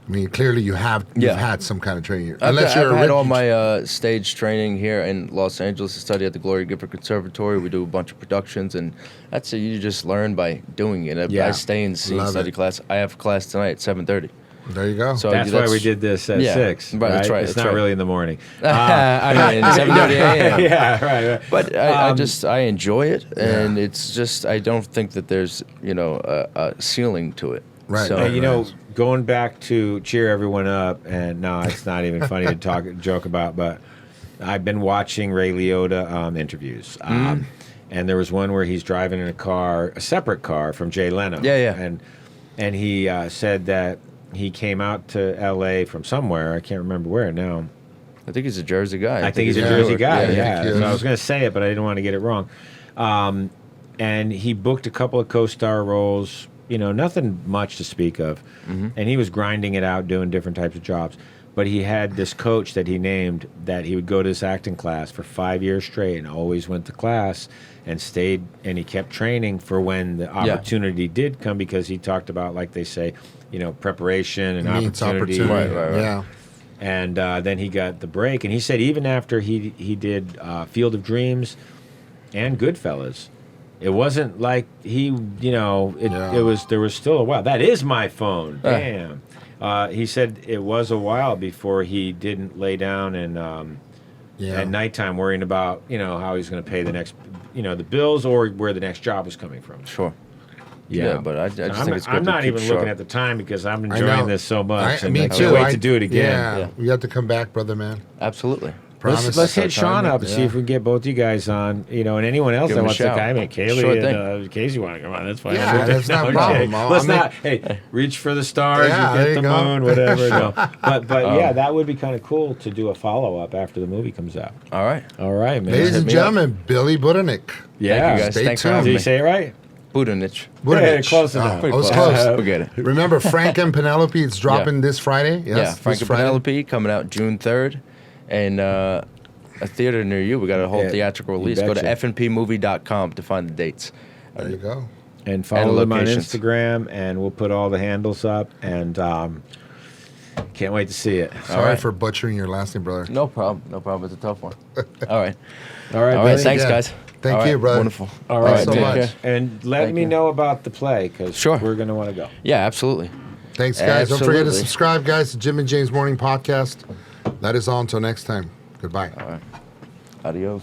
Speaker 1: I mean, clearly you've
Speaker 3: Yeah.
Speaker 1: had some kind of training.
Speaker 3: I've had
Speaker 1: rich-
Speaker 3: all my stage training here in Los Angeles. I study at the Gloria Gifford Conservatory. We do a bunch of productions, and that's it. You just learn by doing it.
Speaker 2: Yeah.
Speaker 3: I stay in scene
Speaker 1: Love
Speaker 3: study
Speaker 1: it.
Speaker 3: class. I have class tonight at 7:30.
Speaker 1: There you go.
Speaker 3: So
Speaker 2: That's why we did this at
Speaker 3: yeah,
Speaker 2: 6.
Speaker 3: right, that's right,
Speaker 2: It's
Speaker 3: that's
Speaker 2: not
Speaker 3: right.
Speaker 2: really in the morning.
Speaker 3: I mean, 7:30 a.m.
Speaker 2: Yeah, right.
Speaker 3: But I enjoy it, and it's just I don't think that there's a ceiling to it.
Speaker 1: Right.
Speaker 3: So,
Speaker 2: Hey, going back to cheer everyone up, and no, it's not even funny to joke about, but I've been watching Ray Liotta interviews. And there was one where he's driving in a separate car from Jay Leno.
Speaker 3: Yeah.
Speaker 2: And he said that he came out to L.A. from somewhere. I can't remember where now.
Speaker 3: I think he's a Jersey guy.
Speaker 2: I think he's a
Speaker 1: Yeah.
Speaker 2: Jersey guy.
Speaker 1: Yeah,
Speaker 2: Yeah,
Speaker 1: I think he
Speaker 2: So I
Speaker 1: is.
Speaker 2: was going to say it, but I didn't want to get it wrong. And he booked a couple of co-star roles. Nothing much to speak of. And he was grinding it out, doing different types of jobs. But he had this coach that he named that he would go to this acting class for 5 years straight, and always went to class and stayed, and he kept training for when the opportunity did come, because he talked about, like they say, preparation and
Speaker 1: Meets
Speaker 2: opportunity.
Speaker 3: Right.
Speaker 1: Yeah.
Speaker 2: And then he got the break, and he said even after he did Field of Dreams and Goodfellas, it wasn't like he, it was, there was still a while. That is my phone. Damn. He said it was a while before he didn't lay down and at nighttime worrying about, how he's going to pay the next, the bills, or where the next job was coming from.
Speaker 3: Sure. Yeah, but I just think it's good
Speaker 2: I'm
Speaker 3: to
Speaker 2: not
Speaker 3: keep
Speaker 2: even
Speaker 3: sharp.
Speaker 2: looking at the time, because I'm
Speaker 1: I
Speaker 2: enjoying
Speaker 1: know.
Speaker 2: this so much. And
Speaker 1: Me
Speaker 2: I
Speaker 1: too.
Speaker 2: can't wait to do it again.
Speaker 1: Yeah.
Speaker 3: Yeah.
Speaker 1: We have to come back, brother, man.
Speaker 3: Absolutely.
Speaker 2: Let's hit Sean up and see if we can get both you guys on. And anyone else that wants to come. I mean, Caylee and Casey want to come on. That's fine.
Speaker 1: Yeah, that's not a problem.
Speaker 2: Let's not. Hey, reach for the stars. You get the moon, whatever. No. But yeah, that would be kind of cool to do a follow up after the movie comes out.
Speaker 3: All right,
Speaker 2: man.
Speaker 1: Ladies and gentlemen, Billy Budinich.
Speaker 2: Yeah,
Speaker 3: thank you guys. Thanks for having me.
Speaker 2: Did you say it right?
Speaker 3: Budinich.
Speaker 2: Yeah, close enough.
Speaker 1: I was close.
Speaker 3: Forget it.
Speaker 1: Remember Frank and Penelope? It's dropping this Friday. Yes,
Speaker 3: yeah, Frank and Penelope coming out June 3rd, and a theater near you. We got a whole theatrical release. Go to fnpmovie.com to find the dates.
Speaker 1: There you go.
Speaker 2: And follow them on Instagram, and we'll put all the handles up. And can't wait to see it.
Speaker 1: Sorry for butchering your last name, brother.
Speaker 3: No problem. It's a tough one. All right.
Speaker 2: All right.
Speaker 3: Thanks, guys.
Speaker 1: Thank you, brother.
Speaker 3: Wonderful.
Speaker 2: All right.
Speaker 1: Thanks so much.
Speaker 2: And let me know about the play, because we're going to want to go.
Speaker 3: Yeah, absolutely.
Speaker 1: Thanks, guys. Don't forget to subscribe, guys, to Jim and James Morning Podcast. That is all until next time. Goodbye.
Speaker 3: All right. Adios.